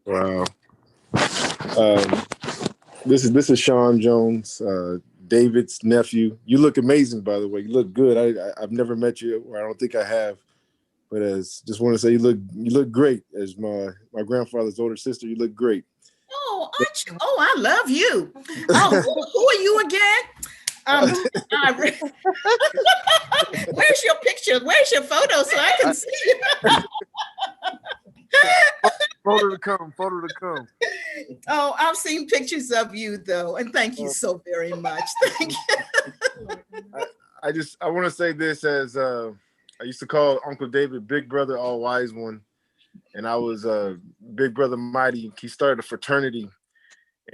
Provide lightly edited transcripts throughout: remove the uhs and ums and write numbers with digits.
Wow. Um, this is Sean Jones, David's nephew. You look amazing, by the way. You look good. I've never met you, or I don't think I have. But as just want to say, you look great. As my grandfather's older sister, you look great. Oh, aren't you? Oh, I love you. Oh, who are you again? I, where's your picture? Where's your photo so I can see you? Photo to come. Photo to come. Oh, I've seen pictures of you though, and thank you so very much. Thank you. I want to say this as I used to call Uncle David Big Brother All Wise One, and I was Big Brother Mighty. He started a fraternity,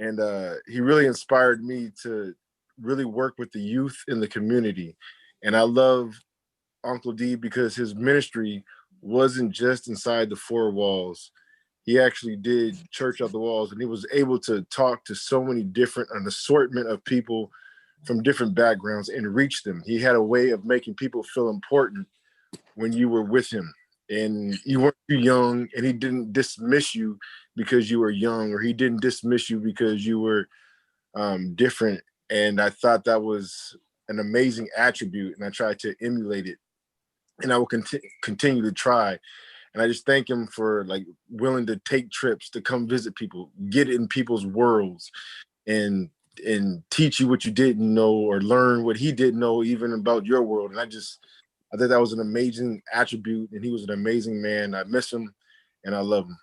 and he really inspired me to really work with the youth in the community. And I love Uncle D because his ministry wasn't just inside the four walls. He actually did church out the walls, and he was able to talk to so many different an assortment of people from different backgrounds and reach them. He had a way of making people feel important when you were with him, and you weren't too young, and he didn't dismiss you because you were young, or he didn't dismiss you because you were different. And I thought that was an amazing attribute, and I tried to emulate it, and I will continue to try. And I just thank him for like willing to take trips to come visit people, get in people's worlds, and teach you what you didn't know, or learn what he didn't know even about your world. And I think that was an amazing attribute, and he was an amazing man. I miss him, and I love him,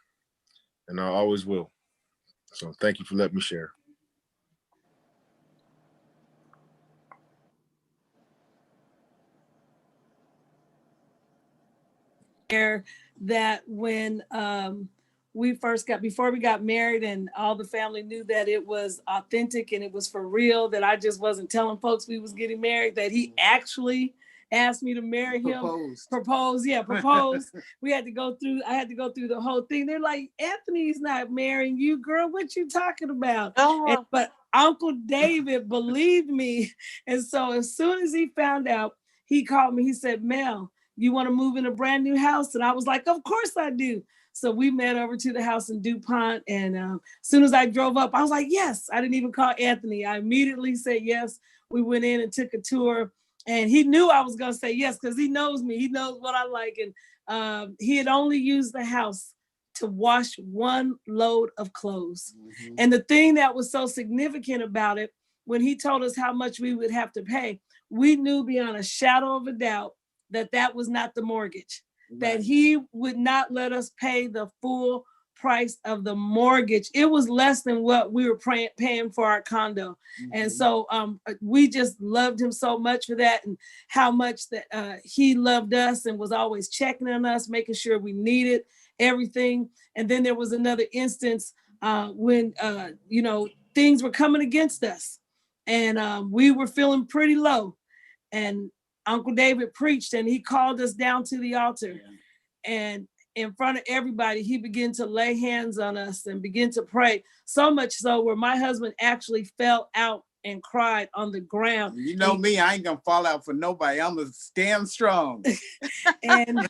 and I always will. So thank you for letting me share. That when we first got, before we got married and all the family knew that it was authentic and it was for real, that I just wasn't telling folks we was getting married, that he actually asked me to marry him. Propose. We had to go through, I had to go through the whole thing. They're like, Anthony's not marrying you, girl. What you talking about? But Uncle David believed me. And so as soon as he found out, he called me. He said, Mel, you want to move in a brand new house? And I was like, of course I do. So we met over to the house in DuPont. And as soon as I drove up, I was like, yes. I didn't even call Anthony. I immediately said yes. We went in and took a tour. And he knew I was going to say yes because he knows me. He knows what I like. And he had only used the house to wash one load of clothes. Mm-hmm. And the thing that was so significant about it, when he told us how much we would have to pay, we knew beyond a shadow of a doubt that that was not the mortgage, right. That he would not let us pay the full price of the mortgage. It was less than what we were paying for our condo. Mm-hmm. And so we just loved him so much for that, and how much that he loved us and was always checking on us, making sure we needed everything. And then there was another instance when, things were coming against us, and we were feeling pretty low. And Uncle David preached, and he called us down to the altar. Yeah. And in front of everybody, he began to lay hands on us and begin to pray. So much so where my husband actually fell out and cried on the ground. You know me, I ain't gonna fall out for nobody. I'm gonna stand strong. and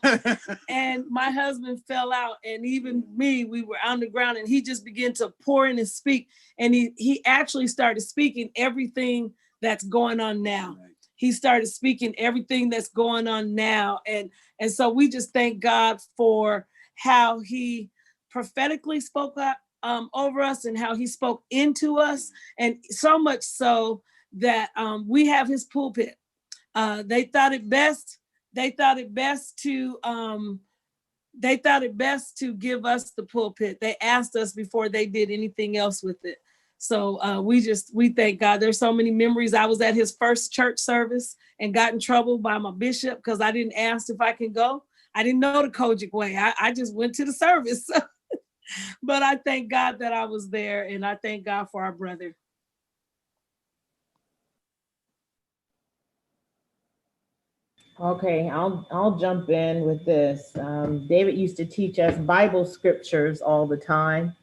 my husband fell out, and even me, we were on the ground, and he just began to pour in and speak. And he actually started speaking everything that's going on now. Right. He started speaking everything that's going on now. And so we just thank God for how he prophetically spoke over us, and how he spoke into us. And so much so that we have his pulpit. They thought it best to give us the pulpit. They asked us before they did anything else with it. So we thank God. There's so many memories. I was at his first church service and got in trouble by my bishop because I didn't ask if I can go. I didn't know the Kojic way. I just went to the service. But I thank God that I was there, and I thank God for our brother. Okay, I'll jump in with this. David used to teach us Bible scriptures all the time.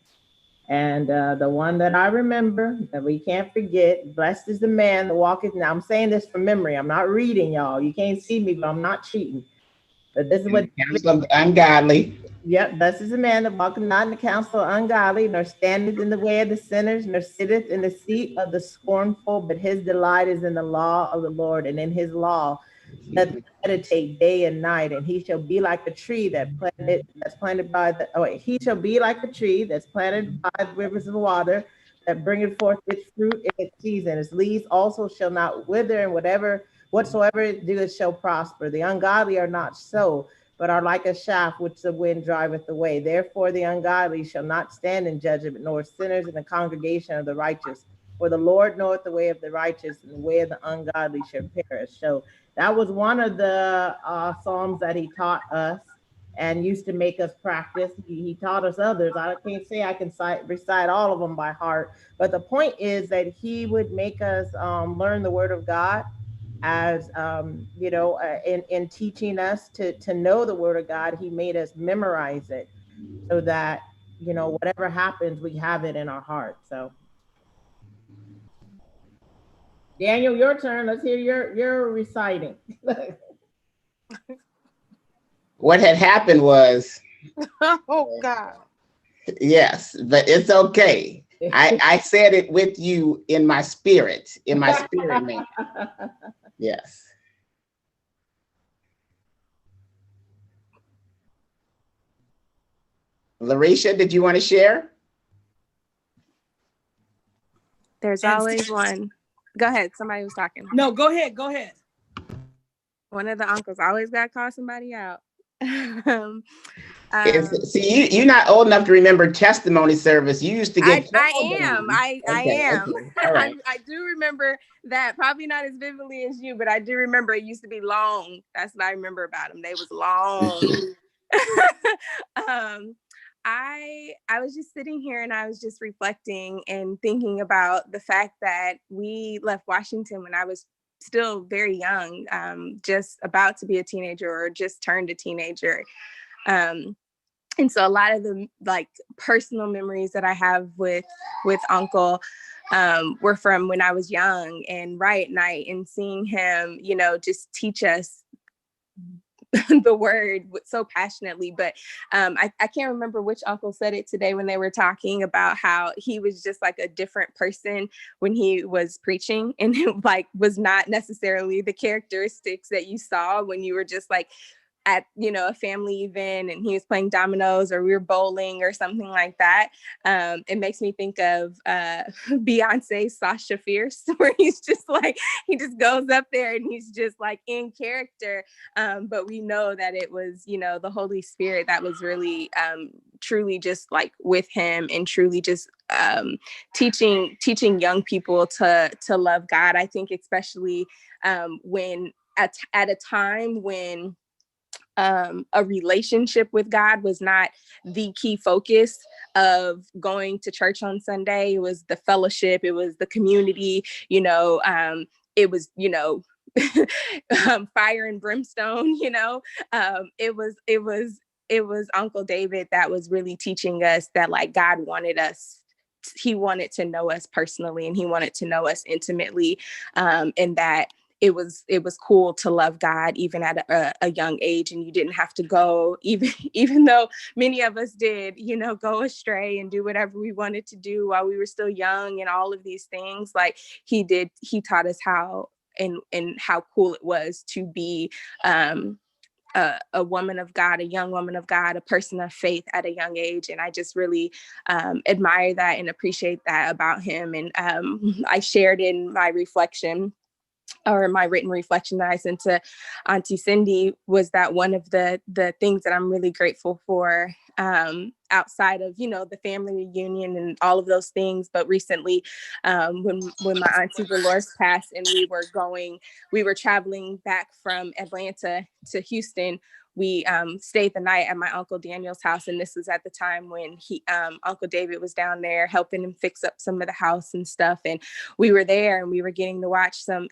And the one that I remember that we can't forget, blessed is the man that walketh. Now I'm saying this from memory. I'm not reading, y'all. You can't see me, but I'm not cheating. But this is what Counsel of the ungodly. Yep, thus is a man that walketh not in the counsel of ungodly, nor standeth in the way of the sinners, nor sitteth in the seat of the scornful, but his delight is in the law of the Lord, and in his law doth meditate day and night. And he shall be like a tree that's planted by the he shall be like a tree that's planted by the rivers of water, that bringeth forth its fruit in its season. Its leaves also shall not wither, and whatsoever it doeth shall prosper. The ungodly are not so, but are like a shaft which the wind driveth away. Therefore the ungodly shall not stand in judgment, nor sinners in the congregation of the righteous. For the Lord knoweth the way of the righteous, and the way of the ungodly shall perish. So that was one of the psalms that he taught us and used to make us practice. He taught us others. I can't say I can recite all of them by heart, but the point is that he would make us learn the word of God, as in teaching us to know the word of God. He made us memorize it so that whatever happens, we have it in our heart. So Daniel, your turn. Let's hear your reciting. What had happened was, Oh God. yes, but it's okay. I said it with you in my spirit, man. Yes. Larisha, did you want to share? There's always one. Go ahead. Somebody was talking. No, go ahead. Go ahead. One of the uncles always got to call somebody out. See, you're not old enough to remember testimony service. You used to get. I am. I am. Okay. All right. I do remember that. Probably not as vividly as you, but I do remember it used to be long. That's what I remember about them. They was long. I was just sitting here and I was just reflecting and thinking about the fact that we left Washington when I was still very young, just about to be a teenager or just turned a teenager. And so a lot of the like personal memories that I have with Uncle were from when I was young and riot night and seeing him, just teach us the word so passionately. But I can't remember which uncle said it today when they were talking about how he was just like a different person when he was preaching, and it like was not necessarily the characteristics that you saw when you were just like at a family event and he was playing dominoes or we were bowling or something like that. It makes me think of Beyonce's Sasha Fierce, where he's just like, he just goes up there and he's just like in character. But we know that it was, the Holy Spirit that was really truly just like with him and truly just teaching young people to love God. I think especially when at a time when a relationship with God was not the key focus of going to church on Sunday. It was the fellowship, it was the community, it was, fire and brimstone, it was Uncle David that was really teaching us that like God wanted us. He wanted to know us personally and he wanted to know us intimately, and that it was cool to love God even at a young age, and you didn't have to go, even though many of us did, go astray and do whatever we wanted to do while we were still young and all of these things. Like he taught us how and how cool it was to be a woman of God, a young woman of God, a person of faith at a young age. And I just really admire that and appreciate that about him. And I shared in my reflection or my written reflection that I sent to Auntie Cindy was that one of the things that I'm really grateful for outside of, the family reunion and all of those things. But recently, when my Auntie Dolores passed and we were traveling back from Atlanta to Houston, we stayed the night at my Uncle Daniel's house. And this was at the time when Uncle David was down there helping him fix up some of the house and stuff. And we were there and we were getting to watch some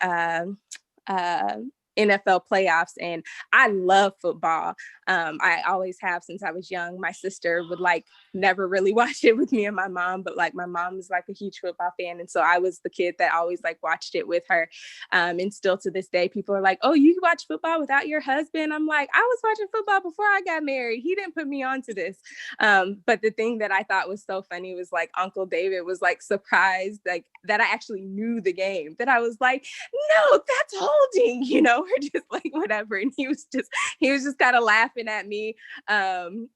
NFL playoffs, and I love football. I always have since I was young. My sister would like never really watch it with me and my mom, but like my mom is like a huge football fan, and so I was the kid that always like watched it with her. And still to this day, people are like, "Oh, you watch football without your husband?" I'm like, I was watching football before I got married. He didn't put me onto this. But the thing that I thought was so funny was like Uncle David was like surprised like that I actually knew the game. That I was like, "No, that's holding," or just like whatever. And he was just kind of laughing at me, and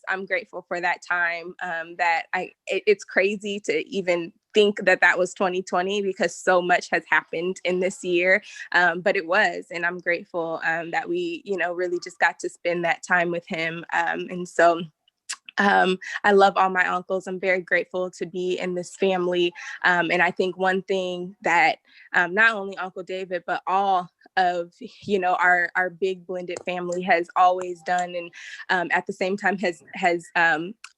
I'm grateful for that time. It's crazy to even think that was 2020 because so much has happened in this year, but it was, and I'm grateful that we really just got to spend that time with him, and so I love all my uncles. I'm very grateful to be in this family. And I think one thing that not only Uncle David, but all of, our big blended family has always done, and at the same time has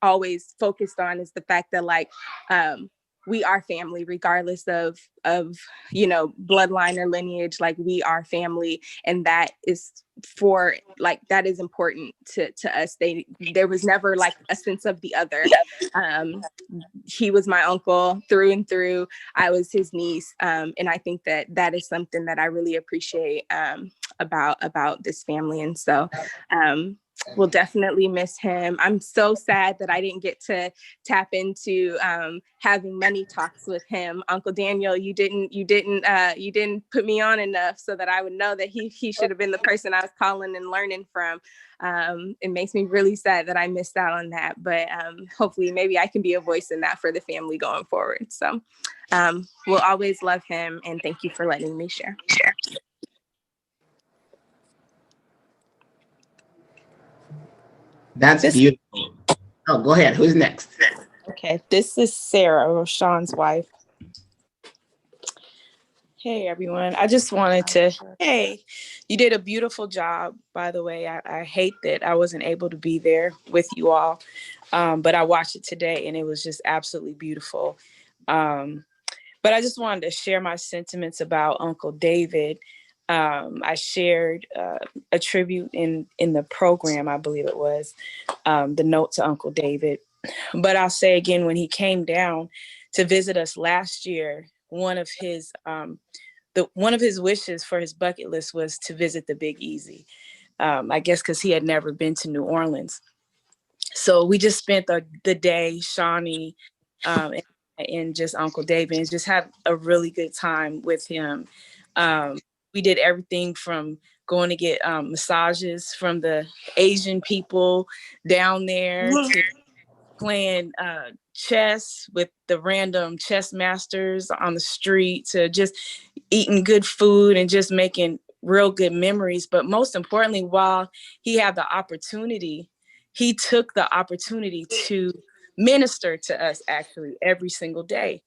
always focused on is the fact that we are family regardless of bloodline or lineage. Like we are family, and that is that is important to us. There was never like a sense of the other. He was my uncle through and through. I was his niece, and I think that is something that I really appreciate about this family. And so we'll definitely miss him. I'm so sad that I didn't get to tap into having money talks with him. Uncle Daniel, you didn't put me on enough so that I would know that he should have been the person I was calling and learning from. It makes me really sad that I missed out on that, but hopefully maybe I can be a voice in that for the family going forward. So we'll always love him, and thank you for letting me share. That's beautiful. Oh, go ahead. Who's next? Okay, this is Sarah, Roshan's wife. Hey, everyone. I just wanted to, hey, you did a beautiful job, by the way. I hate that I wasn't able to be there with you all, but I watched it today, and it was just absolutely beautiful. But I just wanted to share my sentiments about Uncle David. I shared a tribute in the program, I believe it was, the note to Uncle David. But I'll say again, when he came down to visit us last year, one of his wishes for his bucket list was to visit the Big Easy. I guess because he had never been to New Orleans. So we just spent the day, Shawnee, and just Uncle David, and just had a really good time with him. We did everything from going to get massages from the Asian people down there to playing chess with the random chess masters on the street, to just eating good food and just making real good memories. But most importantly, while he had the opportunity, he took the opportunity to minister to us actually every single day.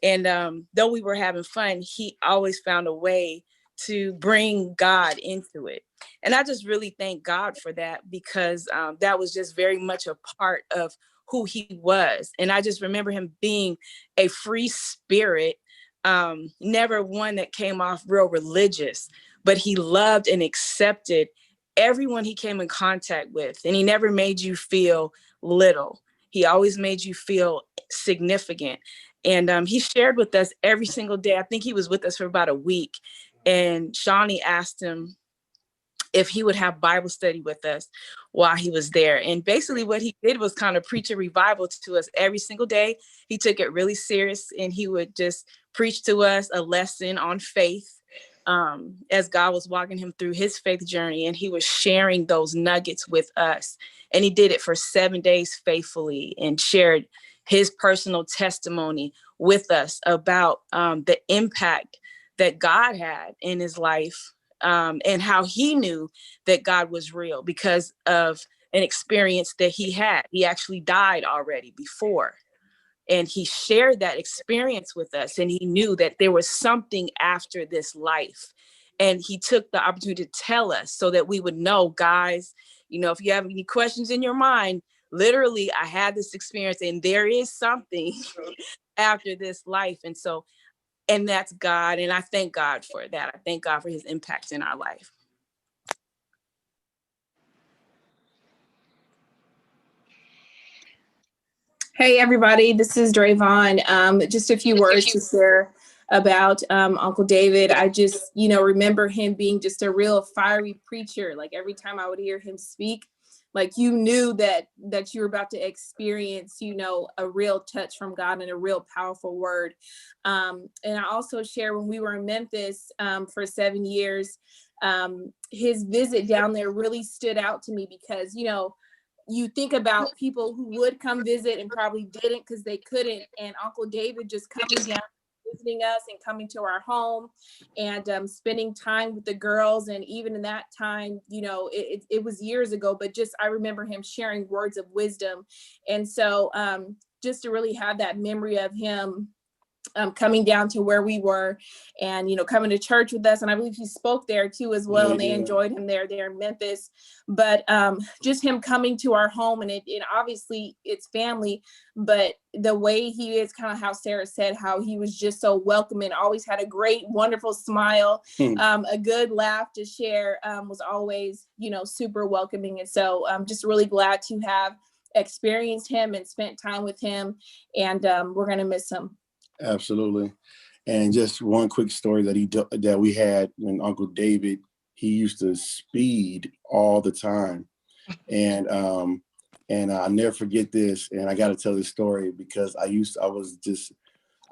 And though we were having fun, he always found a way to bring God into it. And I just really thank God for that, because that was just very much a part of who he was. And I just remember him being a free spirit, never one that came off real religious, but he loved and accepted everyone he came in contact with. And he never made you feel little. He always made you feel significant. And he shared with us every single day. I think he was with us for about a week. And Shawnee asked him if he would have Bible study with us while he was there. And basically what he did was kind of preach a revival to us every single day. He took it really serious, and he would just preach to us a lesson on faith, as God was walking him through his faith journey, and he was sharing those nuggets with us. And he did it for 7 days faithfully, and shared his personal testimony with us about the impact that God had in his life, and how he knew that God was real because of an experience that he had. He actually died already before. And he shared that experience with us, and he knew that there was something after this life. And he took the opportunity to tell us so that we would know, guys, if you have any questions in your mind, literally, I had this experience, and there is something after this life. And so And that's God. And I thank God for that. I thank God for his impact in our life. Hey, everybody, this is Drayvon. Just a few words to share about Uncle David. I just, remember him being just a real fiery preacher. Like every time I would hear him speak, like you knew that you were about to experience, a real touch from God and a real powerful word. And I also share when we were in Memphis for 7 years, his visit down there really stood out to me because, you think about people who would come visit and probably didn't because they couldn't. And Uncle David just coming down, visiting us and coming to our home and spending time with the girls. And even in that time, it was years ago, but just I remember him sharing words of wisdom. And so just to really have that memory of him coming down to where we were and, coming to church with us. And I believe he spoke there too as well. And they enjoyed him there in Memphis. But just him coming to our home and it obviously it's family, but the way he is, kind of how Sarah said, how he was just so welcoming, always had a great, wonderful smile, a good laugh to share, was always, super welcoming. And so I'm just really glad to have experienced him and spent time with him. And we're going to miss him. Absolutely. And just one quick story that we had when Uncle David, he used to speed all the time. And I'll never forget this. And I got to tell this story because I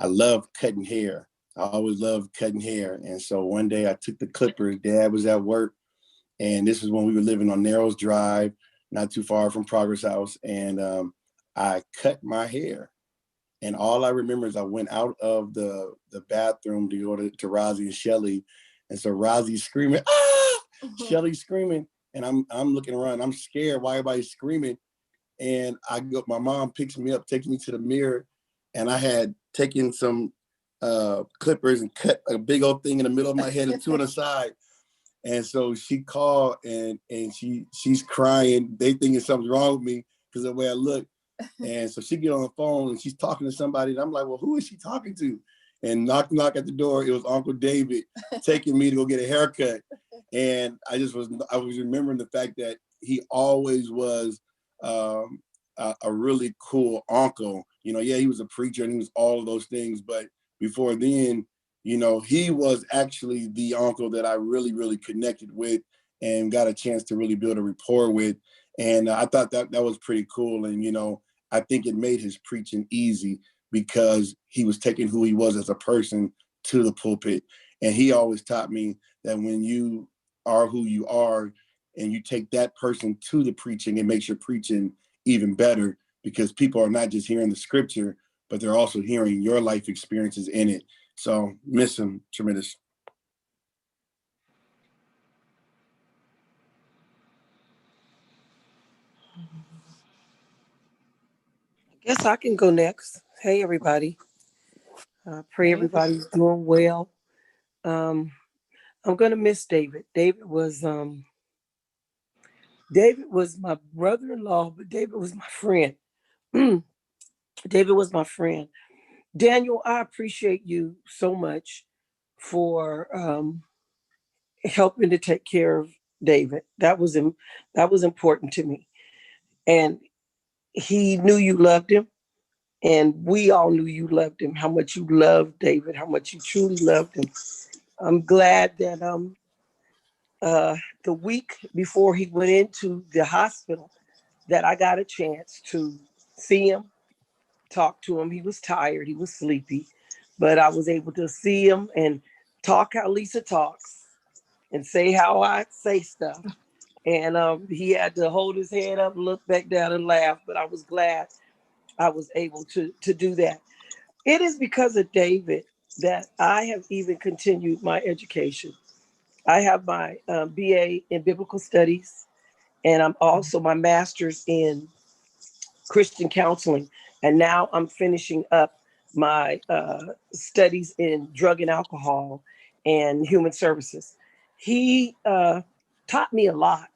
love cutting hair. I always loved cutting hair. And so one day I took the clippers, Dad was at work. And this is when we were living on Narrows Drive, not too far from Progress House. And I cut my hair. And all I remember is I went out of the bathroom to go to Rozzy and Shelly. And so Rozzy's screaming, ah! Shelly's screaming. And I'm looking around, I'm scared why everybody's screaming. And my mom picks me up, takes me to the mirror. And I had taken some clippers and cut a big old thing in the middle of my head and two on the side. And so she called and she's crying. They thinking something's wrong with me because of the way I look. And so she get on the phone and she's talking to somebody. And I'm like, well, who is she talking to? And knock at the door. It was Uncle David taking me to go get a haircut. And I was remembering the fact that he always was a really cool uncle. He was a preacher and he was all of those things. But before then, he was actually the uncle that I really, really connected with and got a chance to really build a rapport with. And I thought that was pretty cool. And, I think it made his preaching easy because he was taking who he was as a person to the pulpit. And he always taught me that when you are who you are and you take that person to the preaching, it makes your preaching even better because people are not just hearing the scripture, but they're also hearing your life experiences in it. So miss him tremendous. Guess I can go next. Hey, everybody. Pray everybody's doing well. I'm going to miss David. David was my brother-in-law, but David was my friend. David was my friend. Daniel, I appreciate you so much for helping to take care of David. That was important to me. And he knew you loved him. And we all knew you loved him, how much you loved David, how much you truly loved him. I'm glad that the week before he went into the hospital, that I got a chance to see him, talk to him. He was tired, he was sleepy, but I was able to see him and talk how Lisa talks and say how I say stuff. And he had to hold his head up, look back down and laugh, but I was glad I was able to do that. It is because of David that I have even continued my education. I have my BA in Biblical Studies, and I'm also my master's in Christian counseling. And now I'm finishing up my studies in drug and alcohol and human services. He taught me a lot.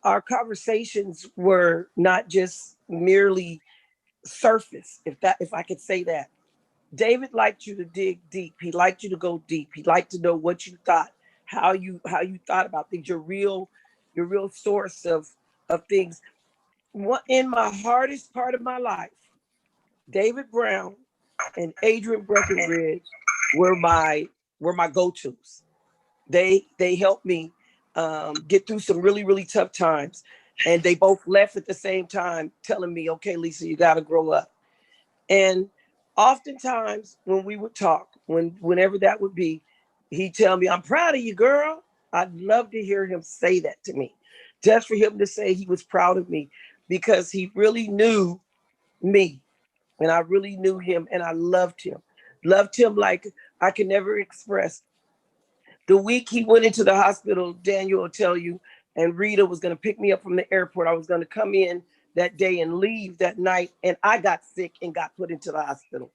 Our conversations were not just merely surface, if I could say that. David liked you to dig deep. He liked you to go deep. He liked to know what you thought, how you thought about things, your real source of things. What in my hardest part of my life, David Brown and Adrian Breckenridge were my go-tos. They helped me get through some really really tough times, and they both left at the same time, telling me, "Okay, Lisa, you got to grow up." And oftentimes when we would talk, whenever that would be, he'd tell me, "I'm proud of you, girl." I'd love to hear him say that to me, just for him to say he was proud of me, because he really knew me, and I really knew him, and I loved him like I can never express. The week he went into the hospital, Daniel will tell you, and Rita was going to pick me up from the airport. I was going to come in that day and leave that night, and I got sick and got put into the hospital.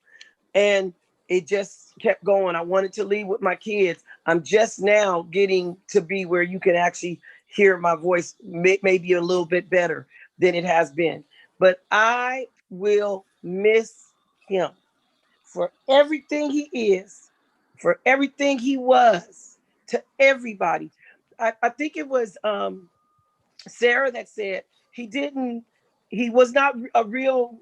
And it just kept going. I wanted to leave with my kids. I'm just now getting to be where you can actually hear my voice maybe a little bit better than it has been. But I will miss him for everything he is, for everything he was to everybody. I think it was Sarah that said he was not a real,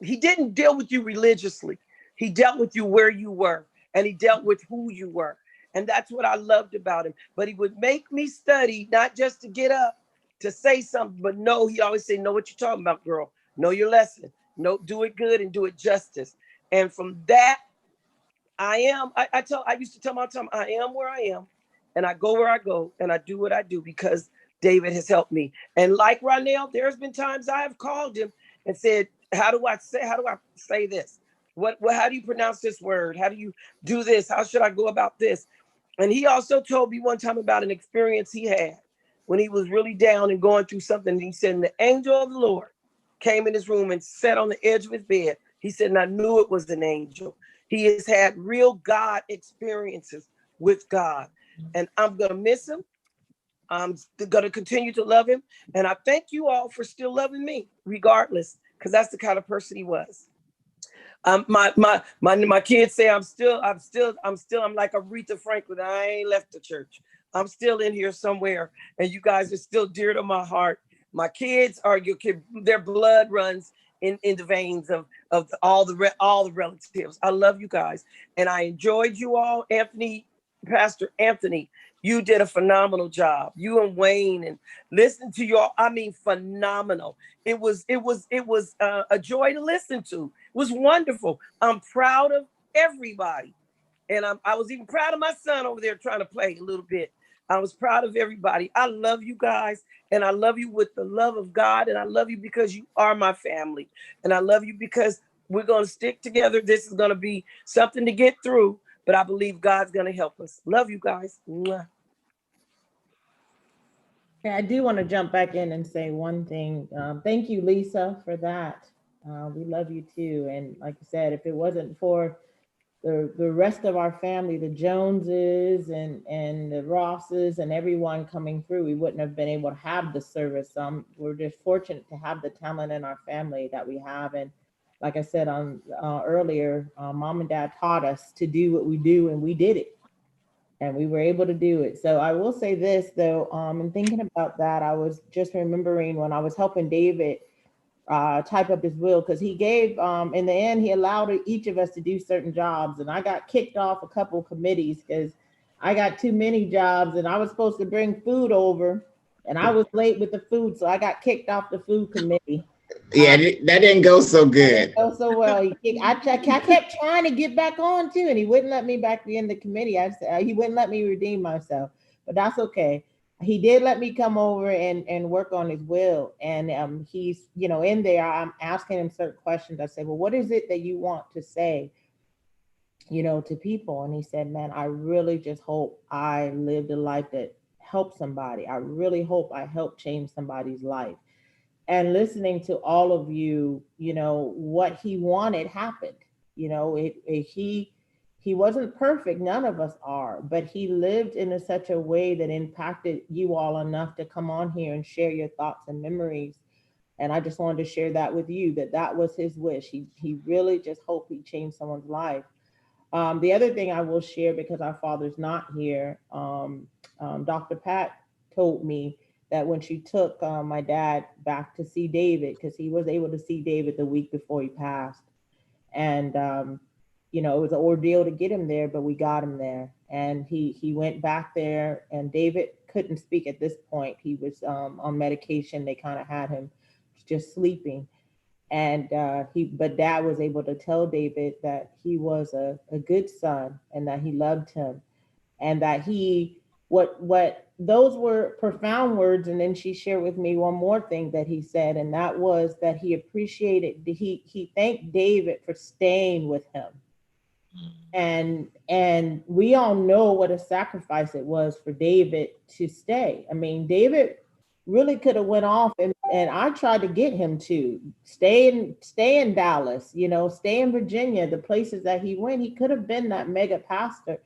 he didn't deal with you religiously. He dealt with you where you were, and he dealt with who you were. And that's what I loved about him. But he would make me study, not just to get up to say something, but no, he always say, "Know what you're talking about, girl. Know your lesson. No, do it good and do it justice." And from that, I used to tell my time, I am where I am, and I go where I go, and I do what I do because David has helped me. And like Ronell, there's been times I have called him and said, how do I say this? How do you pronounce this word? How do you do this? How should I go about this? And he also told me one time about an experience he had when he was really down and going through something. He said, the angel of the Lord came in his room and sat on the edge of his bed. He said, and I knew it was an angel. He has had real God experiences with God. And I'm going to miss him. I'm going to continue to love him. And I thank you all for still loving me, regardless, because that's the kind of person he was. My kids say I'm like Aretha Franklin. I ain't left the church. I'm still in here somewhere, and you guys are still dear to my heart. My kids are your kid. Their blood runs in the veins of all the relatives. I love you guys, and I enjoyed you all. Anthony, Pastor Anthony, you did a phenomenal job. You and Wayne, and listening to you all. I mean, phenomenal. It was a joy to listen to. It was wonderful. I'm proud of everybody. And I was even proud of my son over there trying to play a little bit. I was proud of everybody. I love you guys, and I love you with the love of God, and I love you because you are my family, and I love you because we're going to stick together. This is going to be something to get through, but I believe God's going to help us. Love you guys. Mwah. Yeah, I do want to jump back in and say one thing. Thank you, Lisa, for that. We love you too. And like you said, if it wasn't for the rest of our family, the Joneses and the Rosses and everyone coming through, we wouldn't have been able to have the service. We're just fortunate to have the talent in our family that we have. And like I said on earlier, mom and dad taught us to do what we do, and we did it, and we were able to do it. So I will say this though, in thinking about that, I was just remembering when I was helping David type up his will, because he gave in the end he allowed each of us to do certain jobs, and I got kicked off a couple committees because I got too many jobs, and I was supposed to bring food over, and I was late with the food, so I got kicked off the food committee. Yeah, that didn't go so That didn't good. go so well. I kept trying to get back on too, and he wouldn't let me back in the committee. He wouldn't let me redeem myself, but that's okay. He did let me come over and work on his will, and he's in there. I'm asking him certain questions. I said, "Well, what is it that you want to say, to people?" And he said, "Man, I really just hope I lived a life that helped somebody. I really hope I helped change somebody's life." And listening to all of you, what he wanted happened. He wasn't perfect, none of us are, but he lived in such a way that impacted you all enough to come on here and share your thoughts and memories And I just wanted to share that with you, that that was his wish. He really just hoped he changed someone's life. The other thing I will share, because our father's not here, Dr. Pat told me that when she took my dad back to see David, because he was able to see David the week before he passed, and it was an ordeal to get him there, but we got him there, and he went back there, and David couldn't speak at this point. He was on medication. They kind of had him just sleeping, and but dad was able to tell David that he was a good son and that he loved him, and that he what those were profound words. And then she shared with me one more thing that he said, and that was that he appreciated, he thanked David for staying with him. And we all know what a sacrifice it was for David to stay. I mean, David really could have went off, and I tried to get him to stay in Dallas, stay in Virginia, the places that he went. He could have been that mega pastor,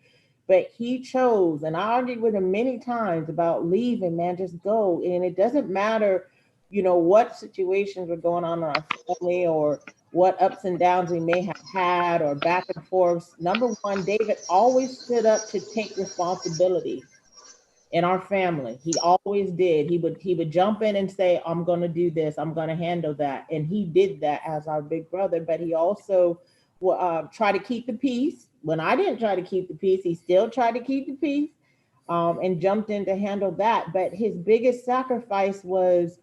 but he chose, and I argued with him many times about leaving, man, just go. And it doesn't matter, what situations were going on in our family, or what ups and downs we may have had, or back and forth. Number one, David always stood up to take responsibility in our family. He always did. He would jump in and say, I'm going to do this, I'm going to handle that. And he did that as our big brother. But he also tried to keep the peace. When I didn't try to keep the peace, he still tried to keep the peace, and jumped in to handle that. But his biggest sacrifice was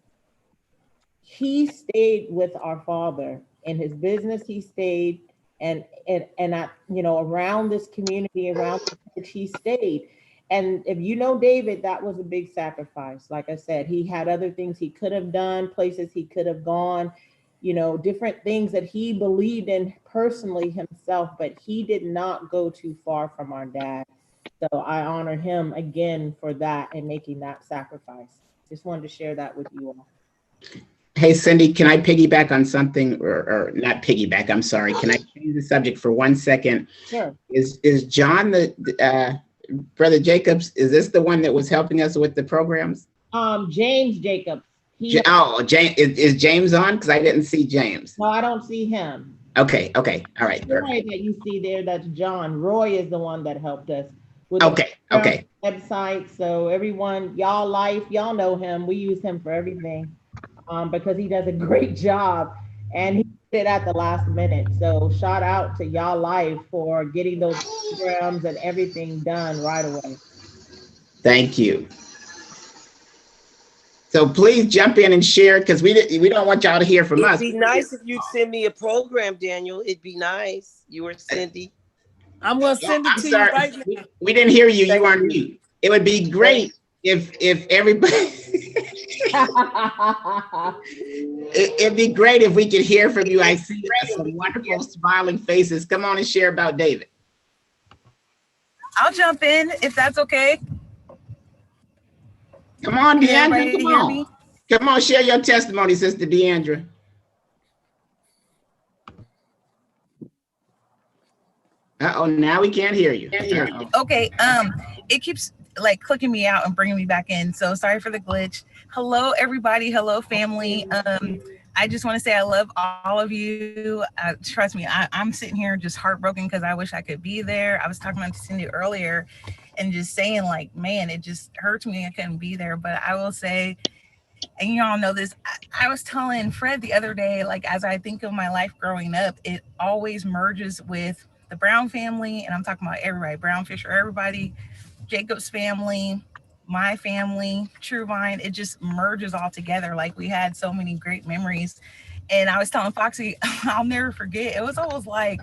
he stayed with our father in his business. He stayed, and at, around this community, around the church, he stayed. And if you know David, that was a big sacrifice. Like I said, he had other things he could have done, places he could have gone, different things that he believed in personally himself, but he did not go too far from our dad. So I honor him again for that and making that sacrifice. Just wanted to share that with you all. Hey, Cindy, can I piggyback on something, or not piggyback? I'm sorry. Can I change the subject for 1 second? Sure. Is John Brother Jacobs? Is this the one that was helping us with the programs? James Jacobs. James, is James on? Because I didn't see James. No, I don't see him. Okay. All right. Roy that you see there, that's John. Roy is the one that helped us with the website. So everyone, y'all know him. We use him for everything. Because he does a great job, and he did it at the last minute. So shout out to y'all life for getting those programs and everything done right away. Thank you. So please jump in and share, because we don't want y'all to hear from us. It'd be nice if you'd send me a program, Daniel. It'd be nice. You were Cindy. I'm gonna send it to you right now. We didn't hear you. You were on mute. It would be great if everybody. It'd be great if we could hear from you. I see some wonderful smiling faces. Come on and share about David. I'll jump in if that's okay. Come on, Deandra. Come on. Come on, share your testimony, Sister Deandra. Uh-oh, now we can't hear you. Okay, it keeps like clicking me out and bringing me back in. So sorry for the glitch. Hello, everybody. Hello, family. I just want to say I love all of you. Trust me, I'm sitting here just heartbroken because I wish I could be there. I was talking to Cindy earlier and just saying like, man, it just hurts me I couldn't be there. But I will say, and you all know this, I was telling Fred the other day, like as I think of my life growing up, it always merges with the Brown family. And I'm talking about everybody, Brown Fisher, everybody, Jacob's family, my family, True Vine. It just merges all together. Like we had so many great memories. And I was telling Foxy, I'll never forget. It was almost like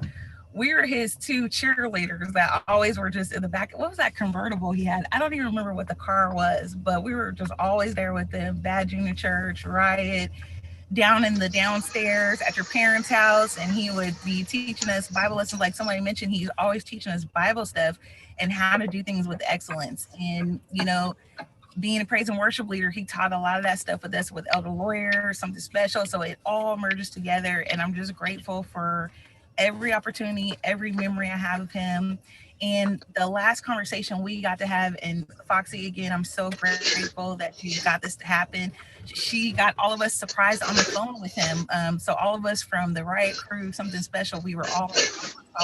we were his two cheerleaders that always were just in the back. What was that convertible he had? I don't even remember what the car was, but we were just always there with them. Bad Junior Church, Riot, down in the downstairs at your parents' house, and he would be teaching us Bible lessons. Like somebody mentioned, he's always teaching us Bible stuff and how to do things with excellence. And, you know, being a praise and worship leader, he taught a lot of that stuff with us with Elder Lawyer, something special. So it all merges together. And I'm just grateful for every opportunity, every memory I have of him. And the last conversation we got to have, and Foxy, again, I'm so grateful that you got this to happen. She got all of us surprised on the phone with him. So all of us from the Riot Crew, Something Special, we were all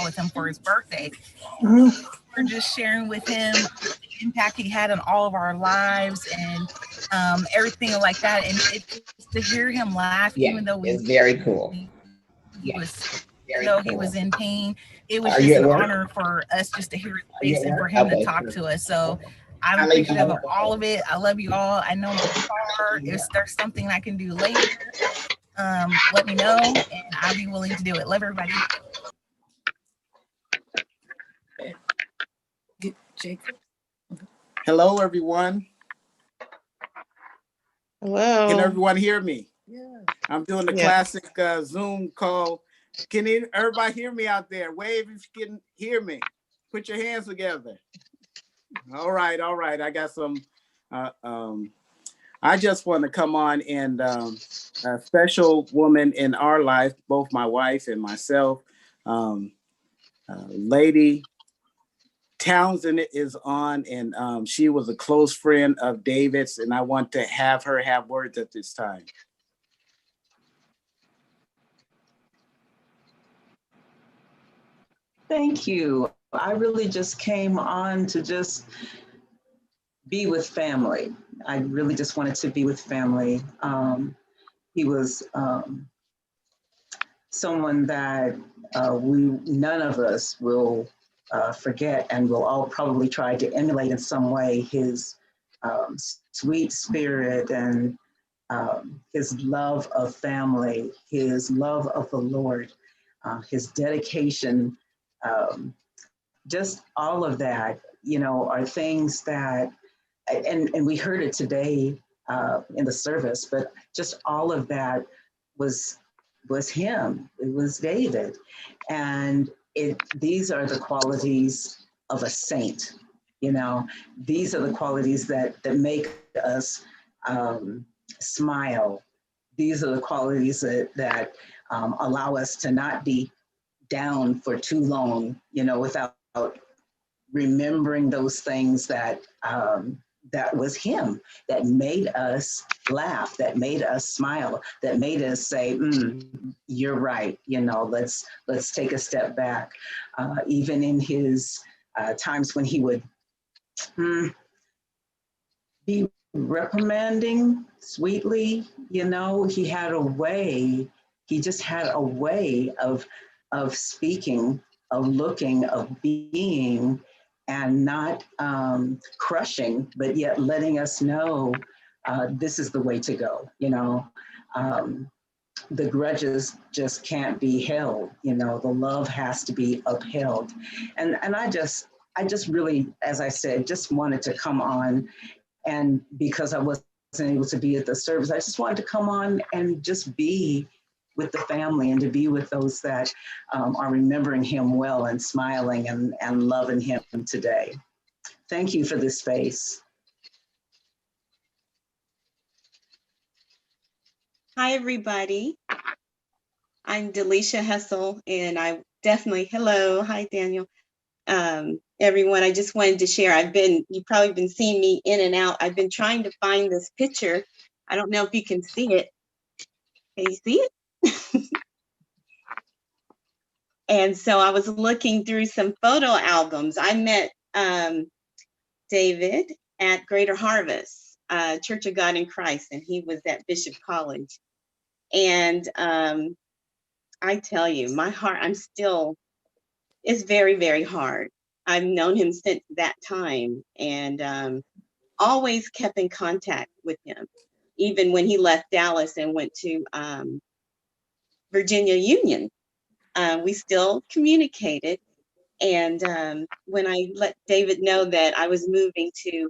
with him for his birthday. We're just sharing with him the impact he had on all of our lives and everything like that. And it's to hear him laugh, Yeah, even though we it's very cool. he was Very though he cool. was in pain, it was Are just you an at work? honor for us just to hear his Are you face at and for work? him to Okay, talk sure. to us. So I'm I'll let you appreciative know. of all of it. I love you all. I know my car. If there's something I can do later, let me know and I'll be willing to do it. Love everybody. Jacob. Hello, everyone. Hello. Can everyone hear me? Yeah. I'm doing the Yeah. classic Zoom call. Can everybody hear me out there? Wave if you can hear me. Put your hands together. All right, all right. I got some. I just want to come on and a special woman in our life, both my wife and myself, Lady Townsend is on, and she was a close friend of David's, and I want to have her have words at this time. Thank you. I really just came on to just be with family. I really just wanted to be with family. He was someone that none of us will forget, and will all probably try to emulate in some way his sweet spirit and his love of family, his love of the Lord, his dedication. Just all of that, are things that, and we heard it today in the service, but just all of that was him. It was David, and these are the qualities of a saint. These are the qualities that make us smile. These are the qualities that allow us to not be down for too long, without remembering those things that that was him, that made us laugh, that made us smile, that made us say, "You're right." Let's take a step back. Even in his times when he would be reprimanding sweetly, he had a way. He just had a way of speaking, of looking, of being, and not crushing, but yet letting us know this is the way to go. The grudges just can't be held. The love has to be upheld, and I just really, as I said, just wanted to come on, and because I wasn't able to be at the service, I just wanted to come on and just be with the family and to be with those that are remembering him well and smiling and loving him today. Thank you for this space. Hi, everybody. I'm Delisha Hessel, and I definitely, hello. Hi, Daniel. Everyone, I just wanted to share. You've probably been seeing me in and out. I've been trying to find this picture. I don't know if you can see it. Can you see it? And so I was looking through some photo albums. I met David at Greater Harvest, Church of God in Christ, and he was at Bishop College. And I tell you, my heart, it's very, very hard. I've known him since that time, and always kept in contact with him. Even when he left Dallas and went to Virginia Union, we still communicated. And when I let David know that I was moving to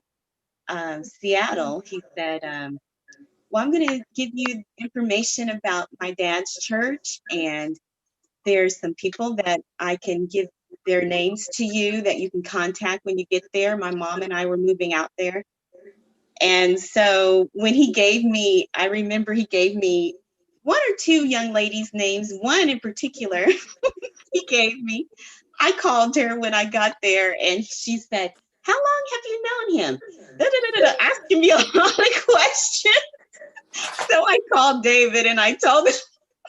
Seattle, he said, well, I'm going to give you information about my dad's church, and there's some people that I can give their names to you that you can contact when you get there. My mom and I were moving out there. And so when I remember he gave me one or two young ladies' names, one in particular. he gave me. I called her when I got there and she said, how long have you known him? Asking me a lot of questions. So I called David and I told him,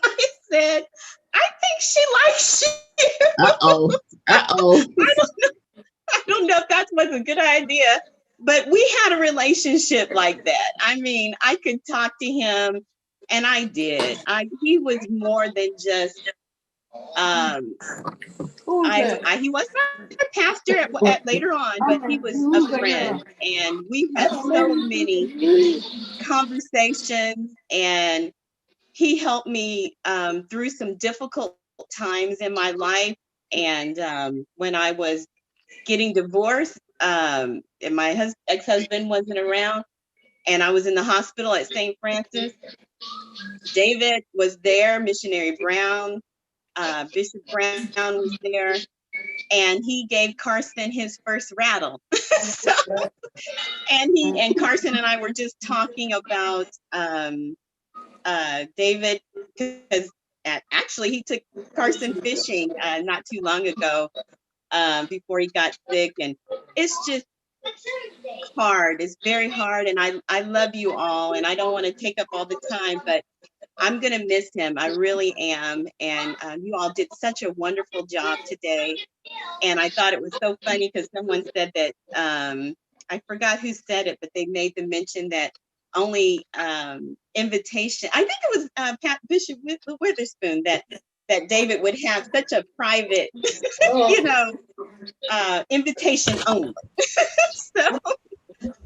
I said, I think she likes you. Uh-oh. Uh-oh. I don't know if that was a good idea, but we had a relationship like that. I mean, I could talk to him and I did. He was more than just he was my pastor at later on, but he was a friend, and we had so many conversations, and he helped me through some difficult times in my life. And when I was getting divorced, and my ex-husband wasn't around, and I was in the hospital at St. Francis, David was there, Missionary Brown, Bishop Brown was there, and he gave Carson his first rattle. So, and Carson and I were just talking about David, because actually he took Carson fishing not too long ago, before he got sick, and it's just hard. It's very hard, and I love you all, and I don't want to take up all the time, but I'm gonna miss him. I really am, and you all did such a wonderful job today. And I thought it was so funny because someone said that, I forgot who said it, but they made the mention that only invitation, I think it was Bishop Witherspoon, that David would have such a private, you know, invitation only. So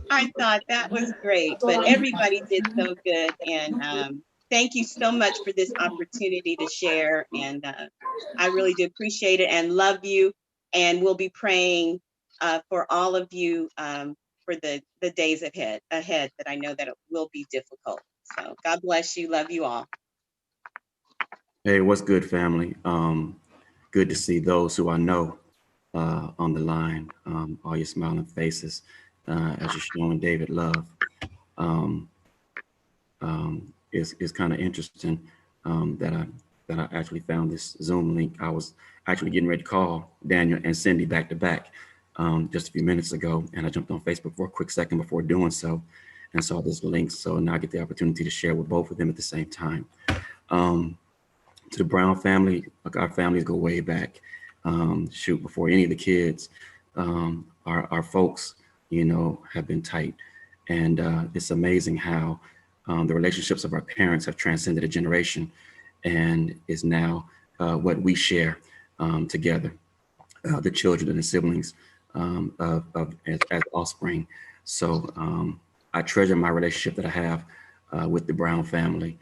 I thought that was great, but everybody did so good. And thank you so much for this opportunity to share. And I really do appreciate it and love you. And we'll be praying for all of you for the days ahead that I know that it will be difficult. So God bless you. Love you all. Hey, what's good, family? Good to see those who I know on the line, all your smiling faces as you're showing David love. It's kind of interesting that I actually found this Zoom link. I was actually getting ready to call Daniel and Cindy back to back just a few minutes ago, and I jumped on Facebook for a quick second before doing so and saw this link. So now I get the opportunity to share with both of them at the same time. To the Brown family, like our families go way back. Shoot, before any of the kids, our folks, you know, have been tight. And it's amazing how the relationships of our parents have transcended a generation and is now what we share together, the children and the siblings as offspring. So I treasure my relationship that I have with the Brown family.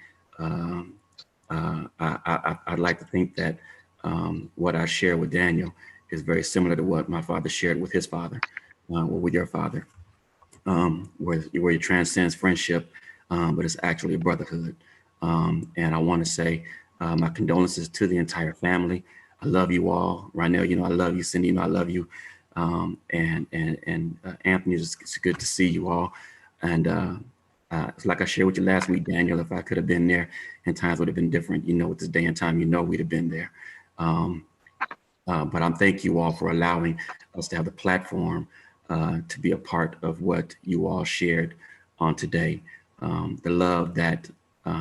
I'd like to think that what I share with Daniel is very similar to what my father shared with his father, or with your father, where it transcends friendship, but it's actually a brotherhood. And I want to say my condolences to the entire family. I love you all. Rynell, you know I love you. Cindy, you know I love you. And Anthony, it's good to see you all. And it's like I shared with you last week, Daniel, if I could have been there and times would have been different, you know, with this day and time, you know, we'd have been there. But I'm thank you all for allowing us to have the platform to be a part of what you all shared on today. The love that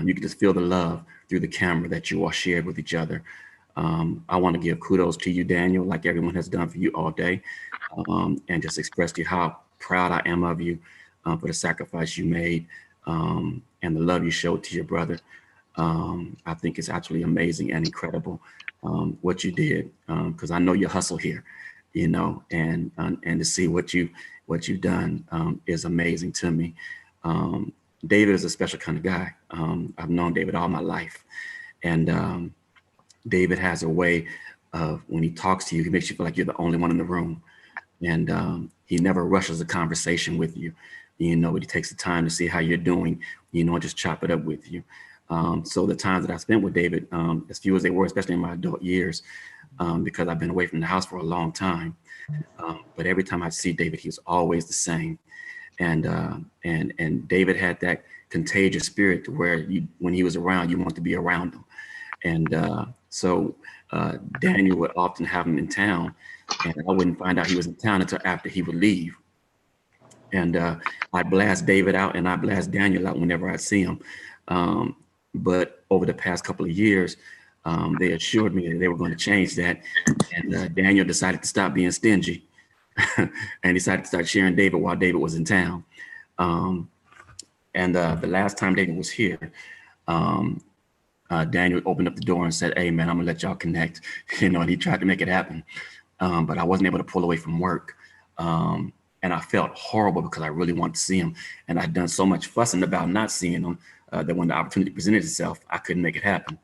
you can just feel the love through the camera that you all shared with each other. I want to give kudos to you, Daniel, like everyone has done for you all day, and just express to you how proud I am of you for the sacrifice you made and the love you showed to your brother. I think it's absolutely amazing and incredible what you did, because I know your hustle here, you know, and to see what you've done is amazing to me. David is a special kind of guy. I've known David all my life, and David has a way of when he talks to you, he makes you feel like you're the only one in the room, and he never rushes a conversation with you. You know, but he takes the time to see how you're doing, you know, and just chop it up with you. So the times that I spent with David, as few as they were, especially in my adult years, because I've been away from the house for a long time. But every time I see David, he's always the same. And David had that contagious spirit to where when he was around, you want to be around him. And so Daniel would often have him in town, and I wouldn't find out he was in town until after he would leave. And I blast David out and I blast Daniel out whenever I see him. But over the past couple of years, they assured me that they were going to change that. And Daniel decided to stop being stingy and decided to start sharing David while David was in town. And the last time David was here, Daniel opened up the door and said, "Hey man, I'm gonna let y'all connect." And he tried to make it happen. But I wasn't able to pull away from work. And I felt horrible because I really wanted to see him. And I'd done so much fussing about not seeing him that when the opportunity presented itself, I couldn't make it happen.